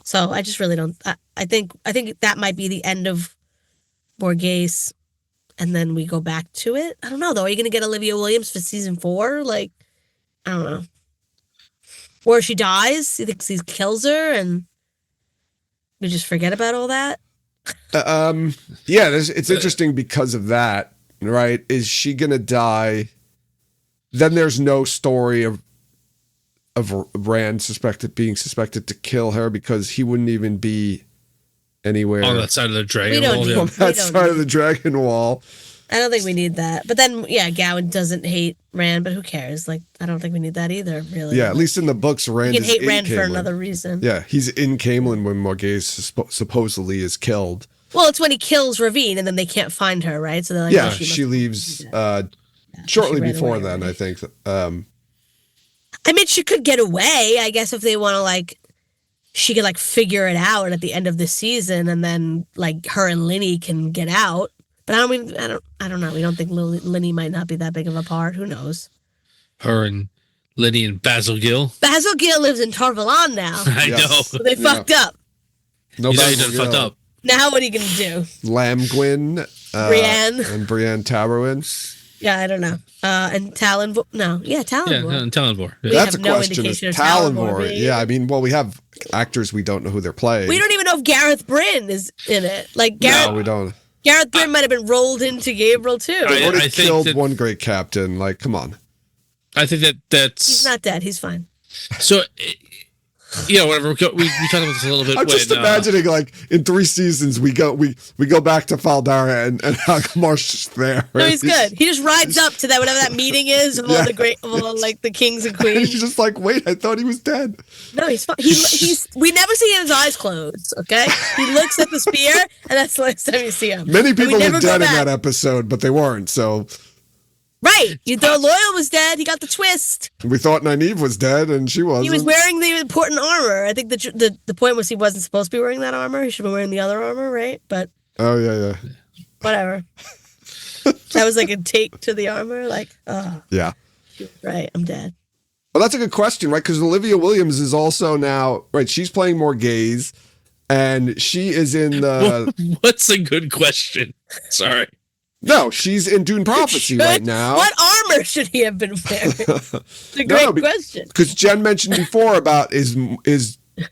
So I just really don't. I think that might be the end of Morgase, and then we go back to it. I don't know though. Are you going to get Olivia Williams for season 4? Like, I don't know. Or she dies. He thinks he kills her, and we just forget about all that. Yeah, it's interesting because of that, right? Is she gonna die? Then there's no story of Rand being suspected to kill her because he wouldn't even be anywhere on that side of the dragon We don't wall. need- Yeah. on that side of the dragon wall. I don't think we need that. But then, yeah, Gowan doesn't hate Rand, but who cares? Like, I don't think we need that either, really. Yeah, at least in the books, Rand You can is hate in Rand for Camelin. another reason. Yeah, he's in Camelin when Morgase supposedly is killed. Well, it's when he kills Ravine, and then they can't find her, right? So they're like, Yeah, oh, she must- leaves she shortly ran before away, then, right? I think. I mean, she could get away, I guess, if they want to, like, she could, like, figure it out at the end of the season, and then, like, her and Linny can get out. But I don't know. We don't think Linny might not be that big of a part. Who knows? Her and Liddy and Basil Gill. Basil Gill lives in Tarvalon now. I Yes. know. So they fucked up. No You know you Basil done fucked Gill. up. Now what are you going to do? Lam Gwyn. Brienne. And Brienne Taroin. Yeah, I don't know. And Talon. No, yeah, Talon. Yeah, and Talonvor. Yeah. We That's a have no question. Is indication of Talonvor Talonvor? being- Yeah, I mean, well, we have actors we don't know who they're playing. We don't even know if Gareth Bryn is in it. Like, Gareth, No, we don't. Gareth Bryn might have been rolled into Gabriel, too. They already I think killed that- one great captain. Like, come on. I think that's He's not dead. He's fine. so. Yeah, whatever. We talked about this a little bit. I'm just imagining, like, in 3 seasons, we go back to Faldara and Hagamar's just there. No, right? he's good. He just rides up to that, whatever that meeting is of all like, the kings and And queens. he's just like, wait, I thought he was dead. No, he's fine. We never see his eyes closed, okay? He looks at the spear, and that's the last time you see him. Many And we people never were go dead in back. that episode, but they weren't. So Right. You thought Loyal was dead. He got the twist. we thought Nynaeve was dead, and she wasn't. He was wearing the important armor. I think the point was he wasn't supposed to be wearing that armor. He should have been wearing the other armor, right? But Oh, yeah. whatever. That was like a take to the armor. Like, oh, Yeah. right, I'm dead. Well, that's a good question, right? Because Olivia Williams is also now, right, she's playing Morgase, and she is in the... What's a good question? Sorry. No, she's in Dune Prophecy right now. What armor should he have been wearing? It's a great question. Because Jen mentioned before about is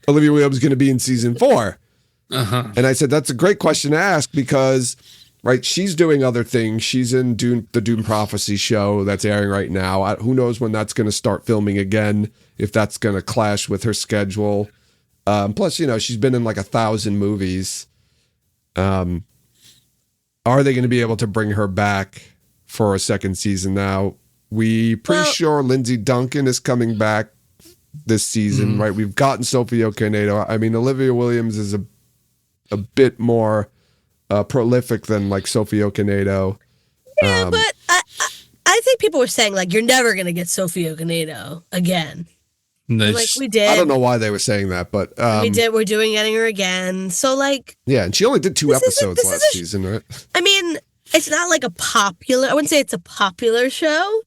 Olivia Williams going to be in season 4? Uh-huh. And I said, that's a great question to ask because, right, she's doing other things. She's in the Dune Prophecy show that's airing right now. Who knows when that's going to start filming again, if that's going to clash with her schedule. Plus, you know, she's been in like 1,000 movies. Are they going to be able to bring her back for a second season now? Pretty sure Lindsay Duncan is coming back this season, right? We've gotten Sophie Okonedo. I mean, Olivia Williams is a bit more prolific than like Sophie Okonedo. Yeah, but I think people were saying like you're never gonna get Sophie Okonedo again. Nice. Like we did. I don't know why they were saying that, but we did. We're getting her again. So like, yeah, and she only did 2 episodes last season, right? I mean, it's not like I wouldn't say it's a popular show,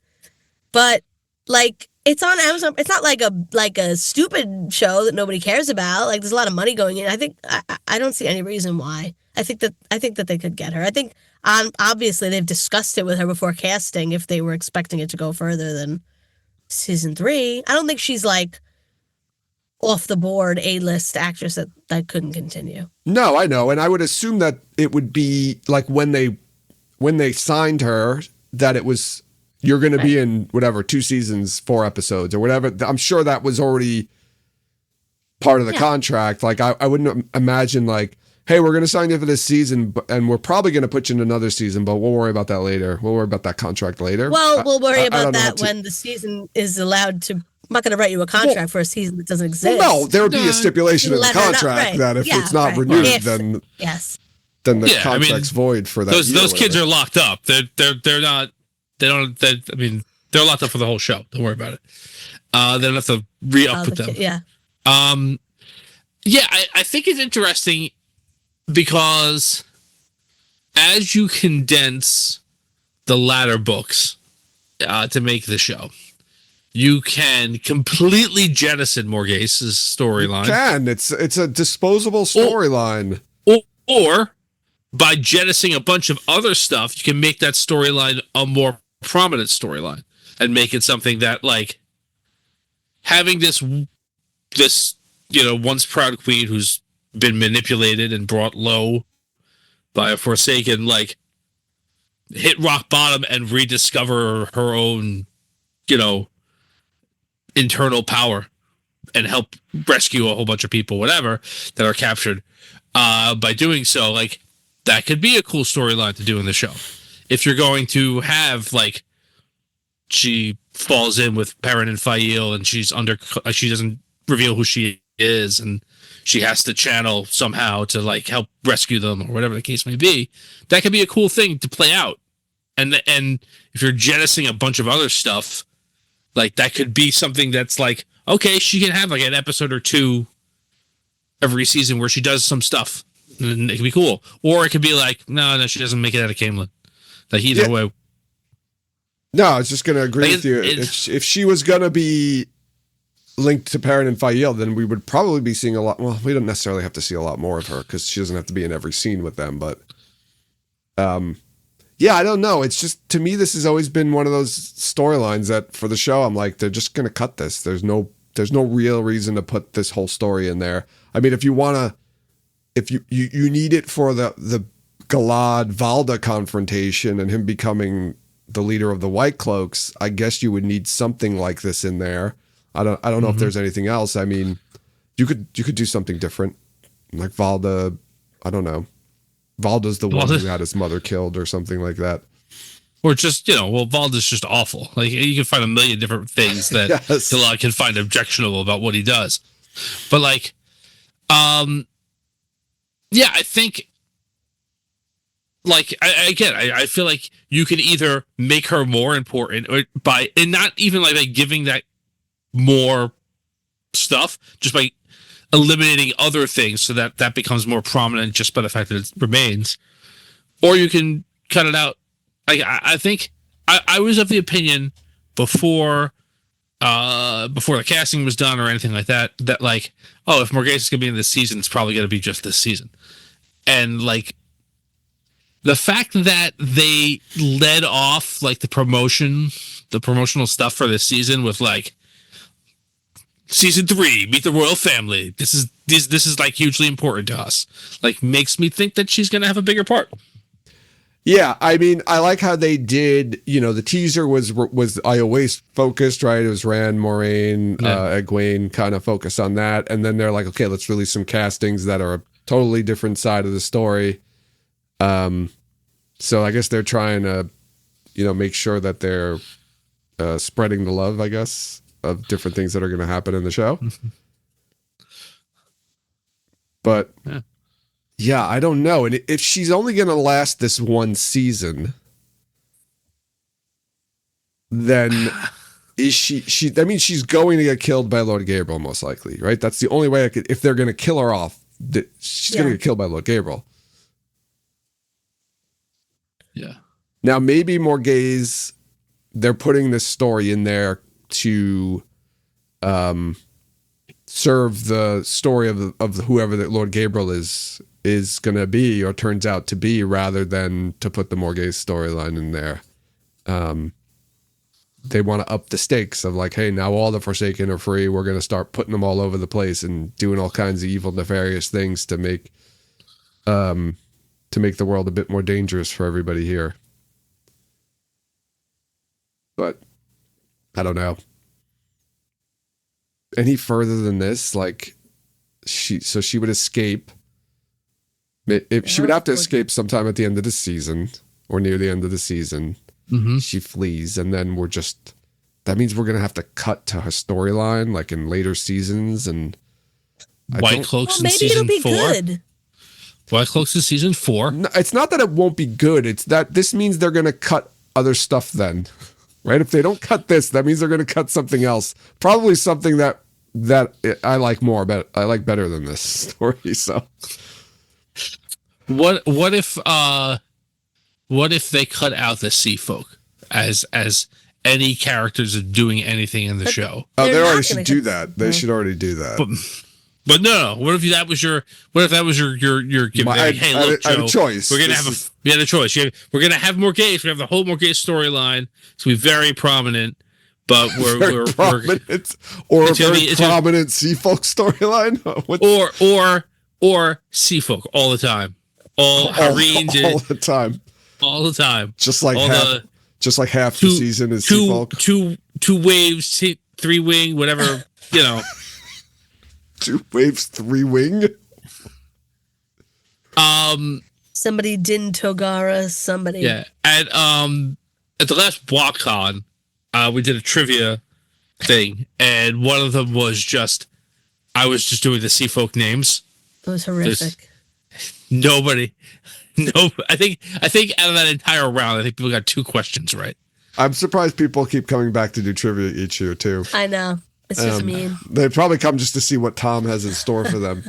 but like it's on Amazon. It's not like a stupid show that nobody cares about. Like there's a lot of money going in. I think I don't see any reason why. I think that they could get her. I think obviously they've discussed it with her before casting if they were expecting it to go further than season 3. I don't think she's like off the board A-list actress that couldn't continue. No, I know, and I would assume that it would be like when they signed her that it was you're going to be in whatever 2 seasons, 4 episodes or whatever. I'm sure that was already part of the contract. Like I wouldn't imagine like, hey, we're going to sign you for this season, and we're probably going to put you in another season, but we'll worry about that later. We'll worry about that contract later. Well, we'll worry about that when the season is allowed to. I'm not going to write you a contract for a season that doesn't exist. Well, no, there would be a stipulation in the contract that if it's not renewed, then the contract's void for that. Those kids are locked up. They're not. I mean, they're locked up for the whole show. Don't worry about it. They don't have to re-up with them. Yeah. Yeah, I think it's interesting because as you condense the latter books to make the show, you can completely jettison Morgase's storyline. It's a disposable storyline. Or by jettisoning a bunch of other stuff, you can make that storyline a more prominent storyline and make it something that, like, having this once proud queen who's been manipulated and brought low by a Forsaken, like, hit rock bottom and rediscover her own, internal power and help rescue a whole bunch of people, whatever, that are captured. By doing so, like, that could be a cool storyline to do in the show. If you're going to have, like, she falls in with Perrin and Fael and she doesn't reveal who she is and she has to channel somehow to, like, help rescue them or whatever the case may be, that could be a cool thing to play out. And if you're jettisoning a bunch of other stuff, like, that could be something that's like, okay, she can have like an episode or 2 every season where she does some stuff and it can be cool. Or it could be like, no, she doesn't make it out of Camelin. Like, either way. No, I was just going to agree with you. If she was going to be linked to Perrin and Fael, then we would probably be seeing a lot. Well, we don't necessarily have to see a lot more of her because she doesn't have to be in every scene with them. But yeah, I don't know. It's just, to me, this has always been one of those storylines that for the show, I'm like, they're just going to cut this. There's no real reason to put this whole story in there. I mean, if you want to, if you need it for the Galad Valda confrontation and him becoming the leader of the White Cloaks, I guess you would need something like this in there. I don't know if there's anything else. I mean, you could do something different, like Valda. I don't know. Valda's the one who had his mother killed or something like that. Or just, Valda's just awful. Like, you can find a million different things that Galad can find objectionable about what he does. But, like, yeah, I think, like, I feel like you can either make her more important or and not even like giving that more stuff, just by eliminating other things so that becomes more prominent just by the fact that it remains. Or you can cut it out. Like, I think I was of the opinion before the casting was done or anything like that, like, oh, if Morgase is going to be in this season, it's probably going to be just this season. And, like, the fact that they led off, like, the promotional stuff for this season with, like, season 3, meet the royal family. This is like hugely important to us. Like, makes me think that she's going to have a bigger part. Yeah, I mean, I like how they did, the teaser was Iowa's focused, right? It was Rand, Moraine, Egwene kind of focused on that. And then they're like, okay, let's release some castings that are a totally different side of the story. So I guess they're trying to, make sure that they're spreading the love, I guess. of different things that are going to happen in the show. But yeah, I don't know. And if she's only going to last this one season, then is she that means she's going to get killed by Lord Gabriel, most likely, right? That's the only way I could, if they're going to kill her off, she's going to get killed by Lord Gabriel. Yeah. Now, maybe Morgase, they're putting this story in there to serve the story of whoever that Lord Gabriel is going to be or turns out to be, rather than to put the Morgase storyline in there. They want to up the stakes of like, hey, now all the Forsaken are free. We're going to start putting them all over the place and doing all kinds of evil, nefarious things to make the world a bit more dangerous for everybody here. But I don't know. Any further than this, like she would escape. If she would have to escape sometime at the end of the season or near the end of the season. Mm-hmm. She flees, and then that means we're going to have to cut to her storyline, like in later seasons. And White Cloaks in maybe season it'll be 4. good. White Cloaks in season 4. No, it's not that it won't be good. It's that this means they're going to cut other stuff then, right? If they don't cut this, that means they're going to cut something else. Probably something that I like more, but I like better than this story. So What if they cut out the sea folk as any characters are doing anything in the show? Oh, they They're already not should gonna do cut- that. They should already do that. But no. What if that was your giving? I had a Joe, choice. We're gonna we had a choice. We're gonna have Morgase. We have the whole Morgase storyline. It's gonna be very prominent. But we're prominent, or a it's gonna very be- prominent sea folk storyline, or sea folk all the time. All Hareen did all the time, all the time. just like half two- the season is sea folk. two waves, 3 wing, whatever, you know. 2 waves, 3 wing. Somebody Din Togara, somebody. Yeah. At the last BwahCon, we did a trivia thing, and one of them was I was just doing the sea folk names. It was horrific. Nobody. I think out of that entire round, I think people got 2 questions right. I'm surprised people keep coming back to do trivia each year too. I know. It's just mean. They probably come just to see what Tom has in store for them.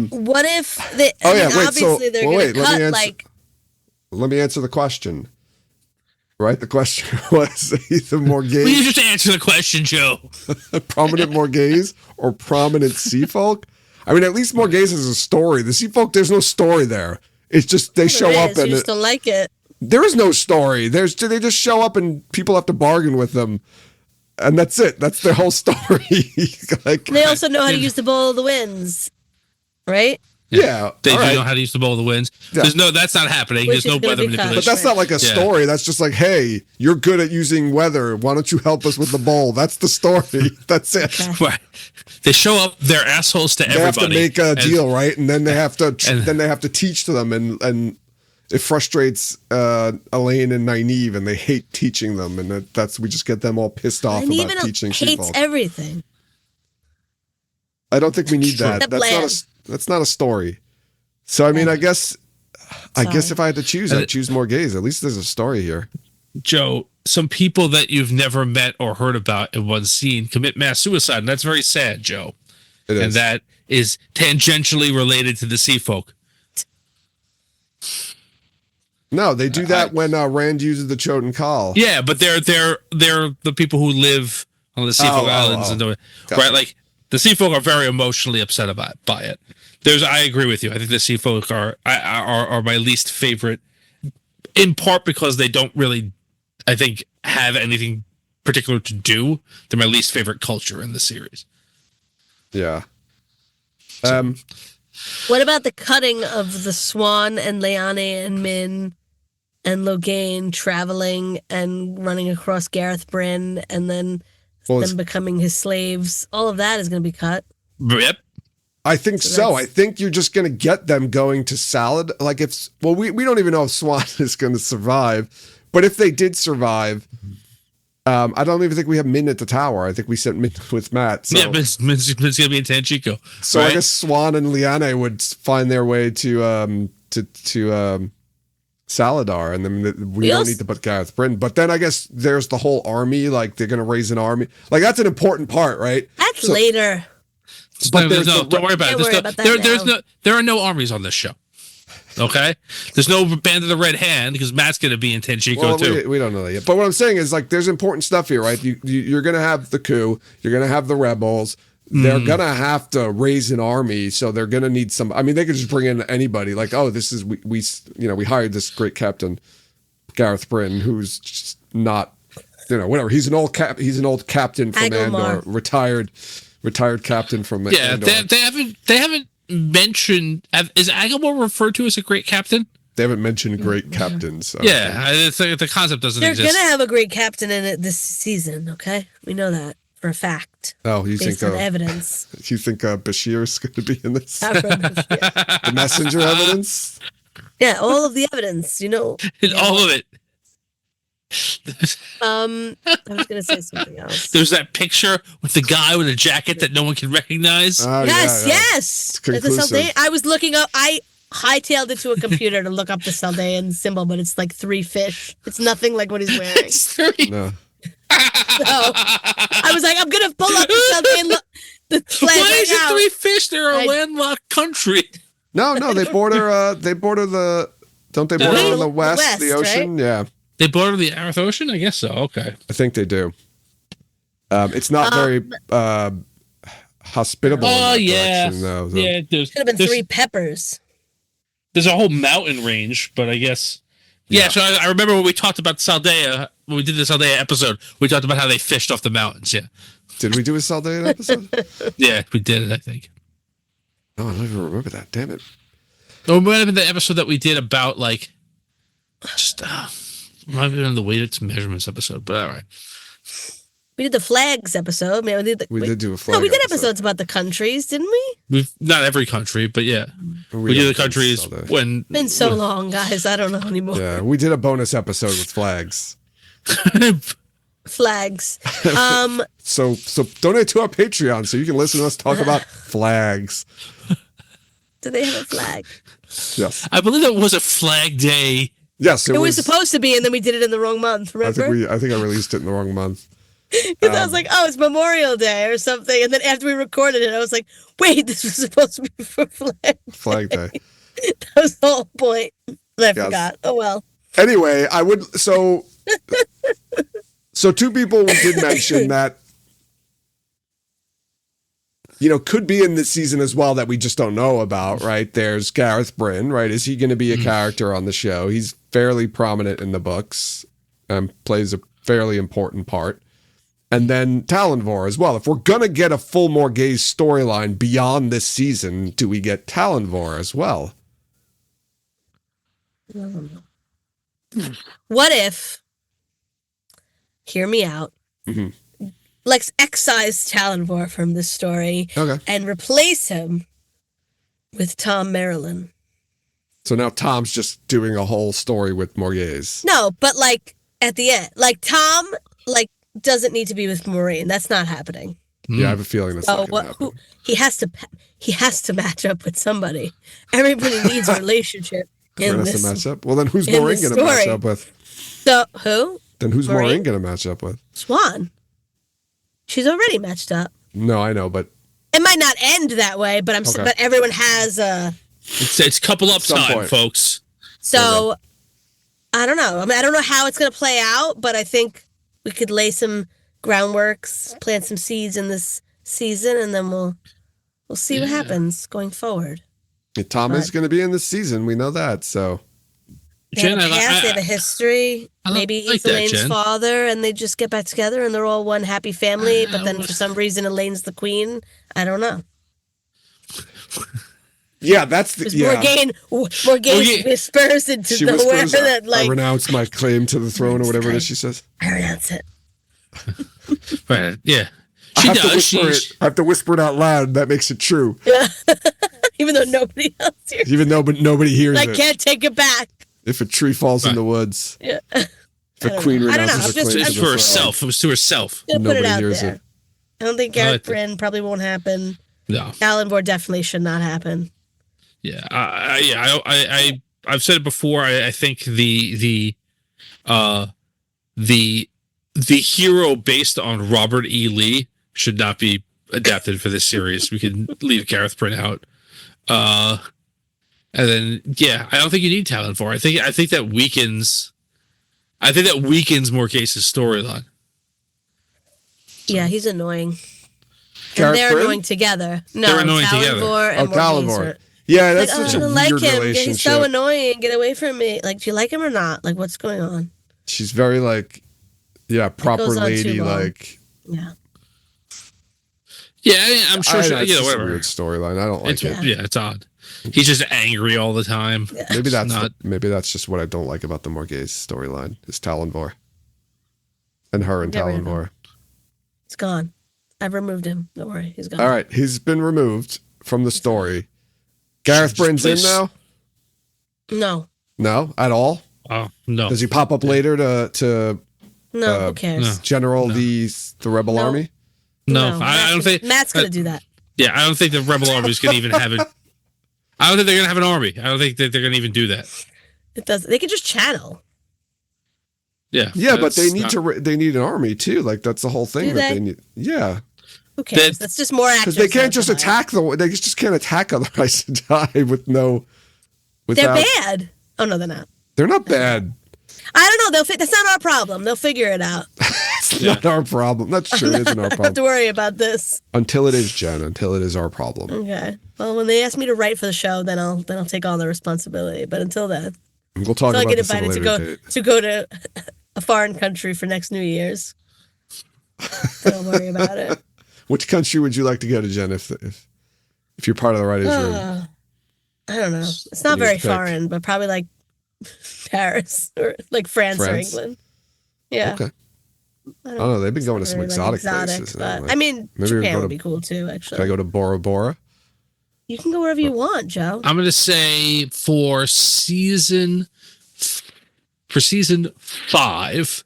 What if they? Obviously, they're going to cut Let me answer the question. Right, the question was either Morgase. Will you just answer the question, Joe? Prominent Morgase or prominent sea folk? I mean, at least Morgase has a story. The sea folk, there's no story there. It's just they show up and you just don't like it. there is no story. They just show up and people have to bargain with them, and that's it. That's their whole story. Like, They also know how to use the bowl of the winds, right? yeah, They all do right. know how to use the bowl of the winds. Yeah. That's not happening. Which There's no is gonna weather be cut. manipulation. But that's not like a Yeah. story. That's just like, hey, you're good at using weather. Why don't you help us with the bowl? That's the story. That's it. Okay. Right. They show up. They're assholes to They everybody. have to make a deal, right? And then they have to and- teach to them, and it frustrates Elaine and Nynaeve, and they hate teaching them, and we just get them all pissed off And about even teaching hates people. everything. I don't think we need that. Except land. That's not a story. So I mean, I guess Sorry. if I had to choose, I'd choose Morgase. At least there's a story here. Joe, some people that you've never met or heard about in one scene commit mass suicide, and that's very sad, Joe. It is. And that is tangentially related to the sea folk. No, they do that when Rand uses the Choten Kal. Yeah, but they're the people who live on the sea folk islands and right, like the sea folk are very emotionally upset by it. I agree with you. I think the sea folk are my least favorite, in part because they don't really, I think, have anything particular to do. They're my least favorite culture in the series. Yeah. What about the cutting of the Swan and Lyanna and Min and Logain traveling and running across Gareth Bryn and then them becoming his slaves? All of that is going to be cut. Yep. I think so. I think you're just going to get them going to Salad. Like we don't even know if Swan is going to survive, But if they did survive, I don't even think we have Min at the tower. I think we sent Min with Matt. So. Yeah, Min's gonna be in Tanchico. So right? I guess Swan and Liane would find their way to Saladar, and then we don't need to put Gareth Bryn. But then I guess there's the whole army. Like they're gonna raise an army. Like that's an important part, right? That's later. But don't worry about it. There are no armies on this show. Okay, there's no Band of the Red Hand because Matt's going to be in Tanchico too. We don't know that yet. But what I'm saying is, like, there's important stuff here, right? You're going to have the coup. You're going to have the rebels. They're going to have to raise an army, so they're going to need some. I mean, they could just bring in anybody. Like, oh, this is we hired this great captain, Gareth Bryn, who's just not, whatever. He's an old captain from Andor, retired captain from Andor. They haven't mentioned, is Agamor referred to as a great captain? They haven't mentioned great captains. So. Yeah, the concept doesn't exist. They're gonna have a great captain in it this season. Okay, we know that for a fact. Oh, you based think on evidence? You think Bashir's going to be in this? The messenger evidence? Yeah, all of the evidence. All of it. I was gonna say something else. There's that picture with the guy with a jacket that no one can recognize. Yes. I was looking up. I hightailed it to a computer to look up the Saldean symbol, but it's like 3 fish. It's nothing like what he's wearing. It's 3. No. So I was like, I'm gonna pull up the Saldean. The flag. Why is it 3 fish? They're a landlocked country. No, they border. They border the. Don't they border in the west, the ocean? Right? Yeah. They border the Arath Ocean? I guess so. Okay. I think they do. It's not very hospitable. Oh, yeah. Though, so. Yeah, could have been 3 peppers. There's a whole mountain range, but I guess. Yeah, so I remember when we talked about Saldea, when we did the Saldea episode, we talked about how they fished off the mountains. Yeah. Did we do a Saldea episode? Yeah, we did it, I think. Oh, I don't even remember that. Damn it. Or it might have been the episode that we did about, like, just. Might have been on the weighted measurements episode, but all right. We did the flags episode. I mean, we did do a flag. No, we did episodes about the countries, didn't we? We've not every country, but yeah, we did the countries when. Been so long, guys. I don't know anymore. Yeah, we did a bonus episode with flags. Flags. So donate to our Patreon so you can listen to us talk about flags. Do they have a flag? Yes. I believe it was a Flag Day. Yes, it was supposed to be, and then we did it in the wrong month. Remember? I think I released it in the wrong month. Because I was like, "Oh, it's Memorial Day or something," and then after we recorded it, I was like, "Wait, this was supposed to be for Flag Day." That was the whole point. And I forgot. Oh well. Anyway, I would so 2 people we did mention that could be in this season as well that we just don't know about, right? There's Gareth Bryn, right? Is he going to be a character on the show? He's fairly prominent in the books and plays a fairly important part. And then Talonvor as well. If we're going to get a full Morgase storyline beyond this season, do we get Talonvor as well? What if, hear me out, let's excise Talonvor from this story and replace him with Tom Marilyn. So now Tom's just doing a whole story with Morgase. No, but like at the end, like Tom doesn't need to be with Maureen. That's not happening. Yeah, I have a feeling that's not going to happen. He has to match up with somebody. Everybody needs a relationship in this. Match up? Well, then who's Maureen going to match up with? So who? Then who's Maureen going to match up with? Swan. She's already matched up. No, I know, but it might not end that way. But but everyone has a. It's couple up time, folks. So I don't know. I mean, I don't know how it's going to play out, but I think we could lay some groundworks, plant some seeds in this season, and then we'll see what happens going forward. Tom is going to be in this season. We know that. So. They have a past, they have a history. Maybe he's Elaine's father, and they just get back together, and they're all one happy family. But then, for some reason, Elaine's the queen. I don't know. Yeah, that's the Morgase whispers into the word that I renounce my claim to the throne, or whatever it is she says. I renounce it. Right? Yeah, I have to whisper it out loud. That makes it true. Yeah. Even though nobody else hears. Even though nobody hears it. I can't take it back. If a tree falls in the woods. Yeah. The I don't queen know. I don't know. renounces her I'm just- claim It's to for the throne. herself. It was to herself. gonna put it Nobody out hears there. it. I don't think I like Gareth that. Bryn probably won't happen. No. Alan definitely should not happen. Yeah. I've said it before. I think the hero based on Robert E. Lee should not be adapted for this series. We can leave Gareth Bryn out. And then I don't think you need Talon for. I think that weakens Morgase's storyline. Yeah, he's annoying. Gareth And they're Bryn? annoying together. No, They're annoying together. Talonvor and Oh, Talonvor. Morgase are- Yeah, that's Like, such a I don't like weird him. relationship. He's so annoying. Get away from me. Like, do you like him or not? Like, what's going on? She's very like, proper goes on too lady. long. Like, Yeah. Yeah, I'm sure. it's just a Whatever. weird storyline. I don't like it. It's odd. He's just angry all the time. Maybe that's not. maybe that's just what I don't like about the Morgase storyline is Talonvor and her and Get rid of Talonvor. He's gone. I've removed him. Don't worry. He's gone. All right, he's been removed from the story. Gareth Bryn's in now? No. No, at all. Oh no. Does he pop up later to No. Who cares? no. general the rebel No. army? No, I don't think. Matt's going to do that. Yeah, I don't think the rebel army is going to even have it. I don't think they're going to have an army. I don't think that they're going to even do that. It does. They can just channel. Yeah. Yeah, but they that's need not- they need an army too. Like that's the whole thing Do that they? they need. Yeah, Who cares? That's just more actors. because they can't just than that. attack they just can't attack otherwise to die with no. They're Without, bad. Oh, no, they're not. They're not bad. I don't know. That's not our problem. They'll figure it out. It's not our problem. That's true. It isn't our I don't have to problem. worry about this. Until it is, Jen. Until it is our problem. Okay. Well, when they ask me to write for the show, then I'll take all the responsibility. But until then, We'll talk until I about get this at a invited later date. to go to a foreign country for next New Year's, don't worry about it. Which country would you like to go to, Jen? If you're part of the writers' room, I don't know. It's not You very need to pick. foreign, but probably like Paris or like France. France? Or England. Yeah. okay. I don't know. They've been going to some Very, like, exotic places. but Like, I mean, maybe we Japan go would to- be cool too. can I Actually, go to Bora Bora? you can go wherever you want, Joe. I'm going to say for season 5,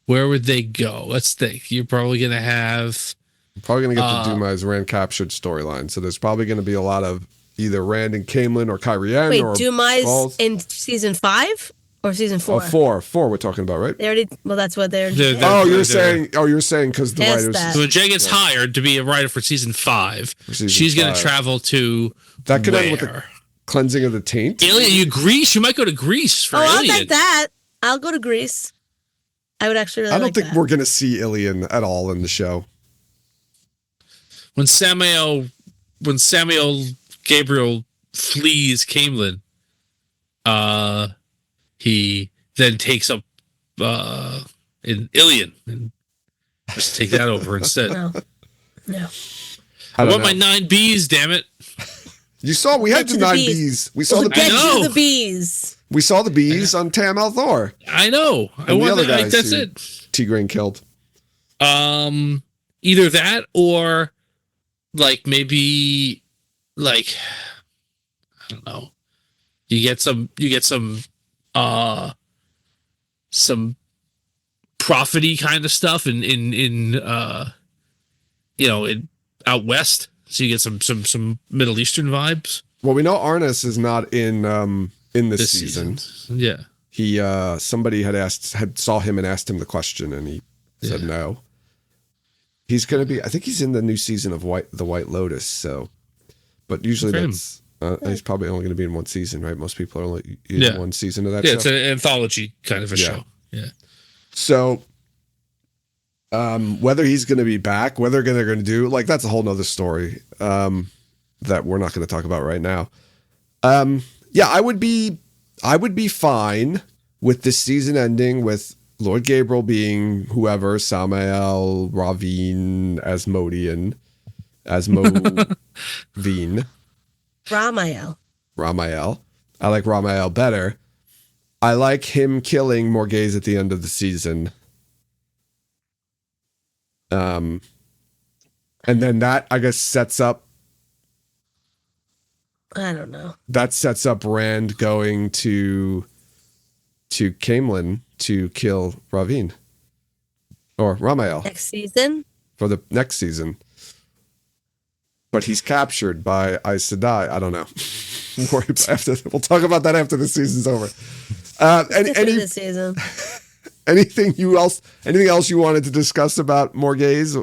where would they go? Let's think. You're probably going to have. I'm probably going to get the Dumai's Rand captured storyline. So there's probably going to be a lot of either Rand and Caemlyn or Kyrian Wait, or Dumai's both. in season 5 or season 4? Oh, four we're talking about, right? They already. Well, that's what they're. They're- Oh, they're- you're saying because the Past writers that. So when Jay gets hired to be a writer for season 5, season she's going 5. to travel to that could where? end with the cleansing of the taint. Alien, you Greece? You might go to Greece for Oh, I'll Alien. take that. I'll go to Greece. I would actually really I don't like think that. we're going to see Ilian at all in the show. When Samuel Gabriel flees Caemlyn, he then takes up in Ilion and just take that over instead. No. I I don't want my know. 9 Bs, damn it. You saw we had Get the to the 9 bees. bees. We saw We'll the get I know. to the bees. we saw the bees on Tam Althor. I know. I And the want other that. guys That's who- it. Tigraine killed. Either that or like maybe like I don't know. You get some profity kind of stuff in out west. So you get some Middle Eastern vibes Well, we know Arnis is not in this this season. season. Yeah. He somebody had saw him and asked him the question and he said no. He's going to be I think he's in the new season of the White Lotus, so but usually Good for him. that's he's probably only going to be in one season, right? Most people are only in one season of that Yeah, show. it's an anthology kind of a Yeah. show. Yeah. So, whether he's going to be back, whether they're going to do like that's a whole nother story that we're not going to talk about right now. Yeah, I would be fine with this season ending with Lord Gabriel being whoever Samael, Ravine, Asmodean, Ramael. I like Ramael better. I like him killing Morgase at the end of the season. And then that, I guess, sets up I don't know. Rand going to to Caemlyn to kill Ravine or Ramael Next season. for the next season. But he's captured by Aes Sedai. I don't know. We'll talk about that after the season's over. This season. Anything else you wanted to discuss about Morgase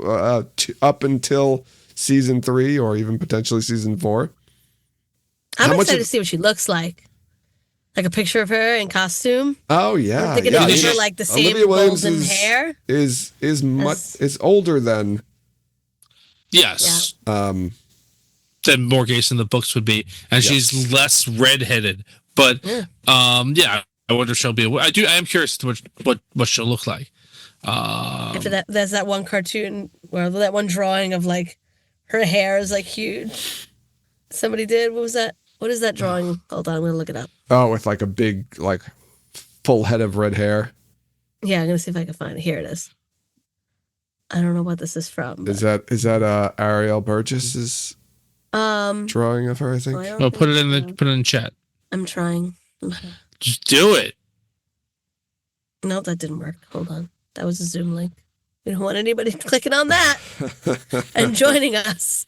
up until season 3 or even potentially season 4? I'm excited to see what she looks like. Like a picture of her in costume. Oh yeah, I'm thinking of her like the same Olivia Williams golden hair. Is older than Yes. Yeah. Than Morgase in the books would be, and she's less redheaded. But I wonder if she'll be. I am curious to what she'll look like. After that, there's that one cartoon where that one drawing of like her hair is like huge. Somebody did. What was that? What is that drawing? Hold on, I'm gonna look it up. Oh, with like a big, like full head of red hair. Yeah, I'm gonna see if I can find it. Here it is. I don't know what this is from. But... Is that Ariel Burgess's drawing of her? I think. No, put it in chat. I'm trying. Just do it. No, that didn't work. Hold on. That was a Zoom link. We don't want anybody clicking on that and joining us.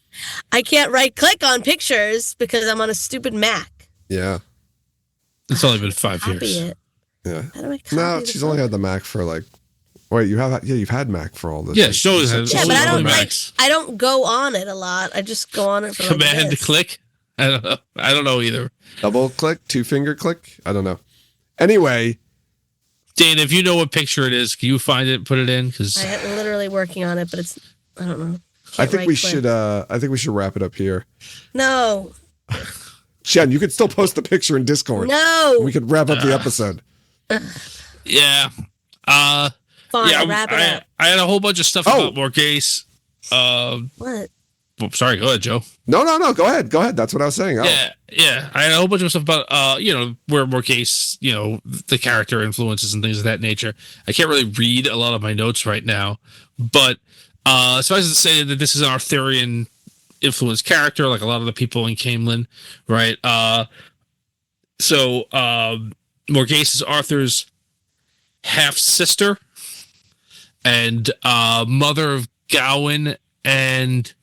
I can't right click on pictures because I'm on a stupid Mac. Yeah. It's only been 5 Copy years. it. Yeah. How do I copy No, she's only had the Mac for like. Wait, you've had Mac for all this. Yeah, she always had. Yeah, but I don't Macs. I don't go on it a lot. I just go on it for like Command to this. click. I don't know either. Double click, 2-finger click. I don't know. Anyway, Dana, if you know what picture it is, can you find it and put it in? Because I'm literally working on it, but it's I don't know. I think we right-click. should. I think we should wrap it up here. No. Jen, you could still post the picture in Discord. No. We could wrap up the episode. yeah. Fine, wrap it up. I had a whole bunch of stuff about Morgase. What? Well, sorry, go ahead, Joe. No. Go ahead. That's what I was saying. Oh. Yeah. I had a whole bunch of stuff about, where Morgase, the character influences and things of that nature. I can't really read a lot of my notes right now, but suffice it to say that this is an Arthurian influenced character, like a lot of the people in Caemlyn, right? So Morgase is Arthur's half sister and mother of Gawain and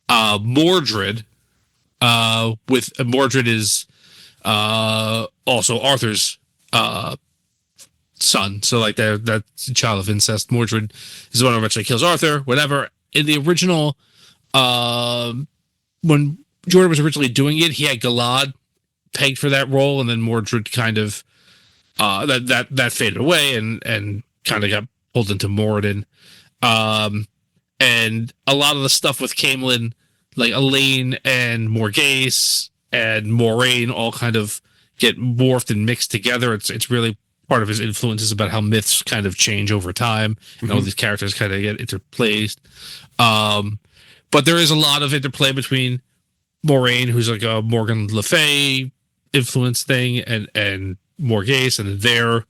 Mordred. With Mordred is also Arthur's son, so like that's a child of incest. Mordred is the one who eventually kills Arthur. Whatever. In the original, when Jordan was originally doing it, he had Galad pegged for that role, and then Mordred kind of that faded away and kind of got pulled into Moradin. And a lot of the stuff with Caemlyn, like Elaine and Morgase and Moraine, all kind of get morphed and mixed together. It's really part of his influences about how myths kind of change over time, and all these characters kind of get interplaced. But there is a lot of interplay between Moraine, who's like a Morgan Le Fay influence thing, and Morgase, and they're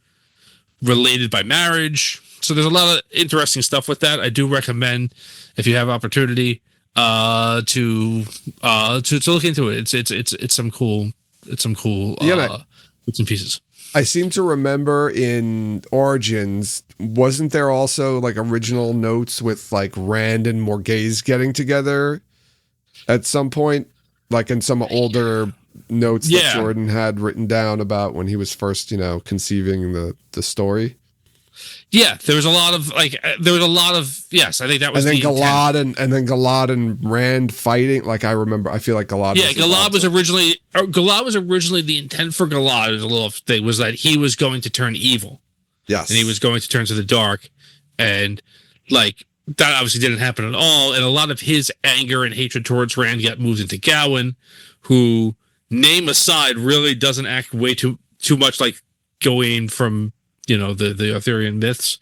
related by marriage. So there's a lot of interesting stuff with that. I do recommend, if you have opportunity, to look into it. It's some cool bits and pieces. I seem to remember in Origins, wasn't there also like original notes with like Rand and Morgase getting together at some point, like in some older notes that Jordan had written down about when he was first, conceiving the story? Yeah, there was a lot of yes, I think that was and then the Galad intent. and then Galad and Rand fighting. Like I remember, I feel like Galad. Yeah, Galad was originally the intent for Galad. Was a little thing was that he was going to turn evil. Yes, and he was going to turn to the dark, and like that obviously didn't happen at all. And a lot of his anger and hatred towards Rand got moved into Gawain, who, name aside, really doesn't act way too much like Gawain from the Arthurian myths,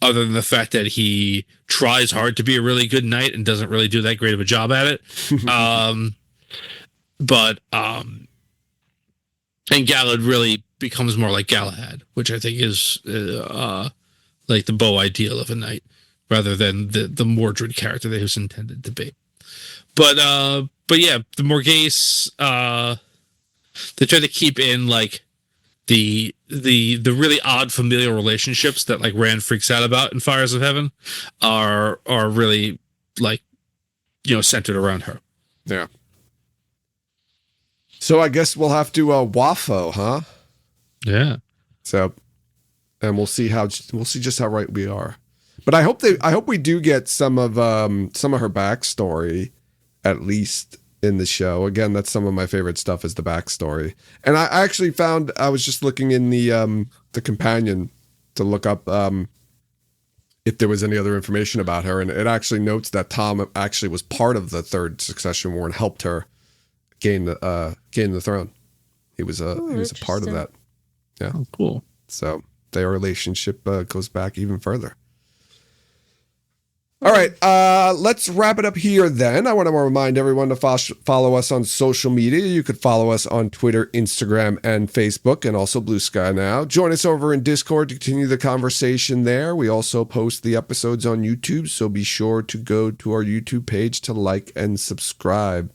other than the fact that he tries hard to be a really good knight and doesn't really do that great of a job at it. And Galad really becomes more like Galahad, which I think is like the beau ideal of a knight, rather than the Mordred character that he was intended to be. But yeah, the Morgase, they try to keep in like the the really odd familial relationships that like Rand freaks out about in Fires of Heaven are really like, centered around her. Yeah. So I guess we'll have to waffo, huh? Yeah. So, and we'll see just how right we are. But I hope we do get some of her backstory, at least in the show. Again, that's some of my favorite stuff is the backstory. And I actually found, I was just looking in the companion to look up if there was any other information about her, and it actually notes that Tom actually was part of the Third Succession War and helped her gain the throne. He was a part of that. Yeah. Oh, cool. So their relationship goes back even further. All right, let's wrap it up here then. I want to remind everyone to follow us on social media. You could follow us on Twitter, Instagram, and Facebook, and also Blue Sky now. Join us over in Discord to continue the conversation there. We also post the episodes on YouTube, so be sure to go to our YouTube page to like and subscribe.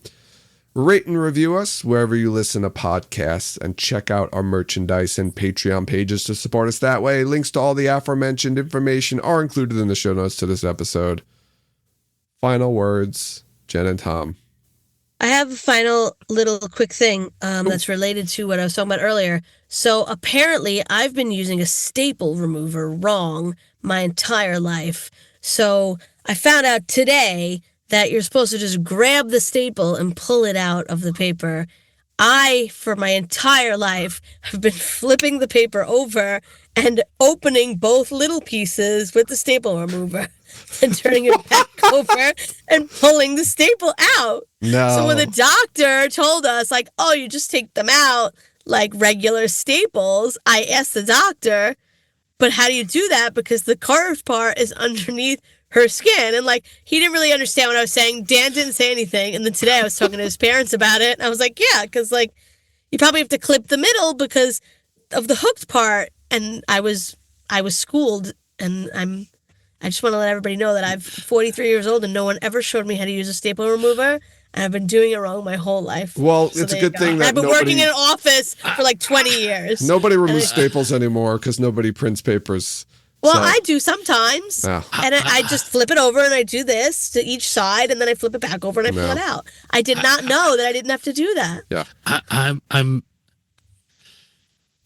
Rate and review us wherever you listen to podcasts, and check out our merchandise and Patreon pages to support us that way. Links to all the aforementioned information are included in the show notes to this episode. Final words, Jen and Tom. I have a final little quick thing that's related to what I was talking about earlier. So apparently I've been using a staple remover wrong my entire life. So I found out today that you're supposed to just grab the staple and pull it out of the paper. I, for my entire life, have been flipping the paper over and opening both little pieces with the staple remover and turning it back over and pulling the staple out. No. So when the doctor told us, like, oh, you just take them out like regular staples, I asked the doctor, but how do you do that? Because the carved part is underneath her skin. And like, he didn't really understand what I was saying. Dan didn't say anything. And then today I was talking to his parents about it. And I was like, yeah, because like, you probably have to clip the middle because of the hooked part. And I was schooled, and I just want to let everybody know that I'm 43 years old and no one ever showed me how to use a staple remover. And I've been doing it wrong my whole life. Well, so it's a good thing that I've been working in an office for like 20 years. Nobody removes staples anymore because nobody prints papers. Well, So- I do sometimes. Yeah. And I just flip it over and I do this to each side, and then I flip it back over and I pull it out. I did not know that I didn't have to do that. Yeah.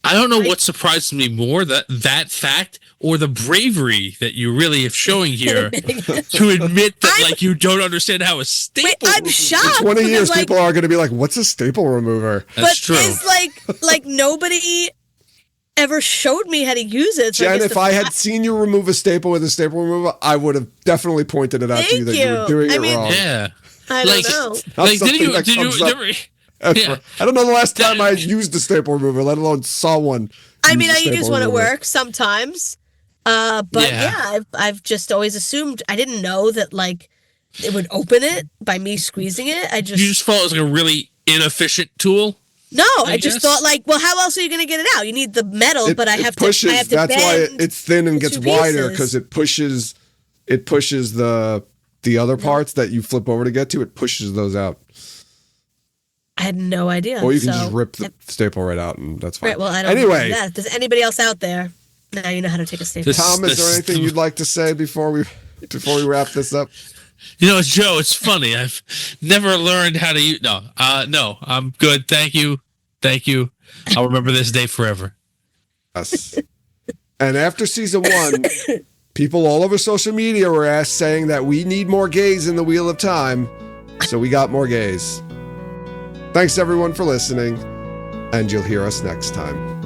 I don't know what surprised me more, that fact or the bravery that you really are showing here to admit that like you don't understand how a staple. Wait, I'm shocked. In 20 because, years, like, people are going to be like, what's a staple remover? That's true. It's like nobody ever showed me how to use it. So Jen, if I had seen you remove a staple with a staple remover, I would have definitely pointed it out to you that you were doing it wrong. Yeah. I don't know. Like, Not something that comes up ever. I don't know the last time I used a staple remover, let alone saw one. I mean, I use one at work sometimes. But yeah, I've just always assumed, I didn't know that like it would open it by me squeezing it. You just thought it was like a really inefficient tool. No, I just thought like, well, how else are you going to get it out? You need the metal, but I have to That's bend why it's thin and gets two wider, pieces. because it pushes the other parts that you flip over to get to. It pushes those out. I had no idea. Or you can just rip the staple right out, and that's fine. Right, well, I don't anyway, know that. Does anybody else out there? Now you know how to take a staple. Tom, is there anything you'd like to say before we wrap this up? You know, Joe, it's funny. I've never learned how to use. No, I'm good. Thank you. I'll remember this day forever. Yes. And after season 1, people all over social media were saying that we need more gays in the Wheel of Time. So we got more gays. Thanks everyone for listening, and you'll hear us next time.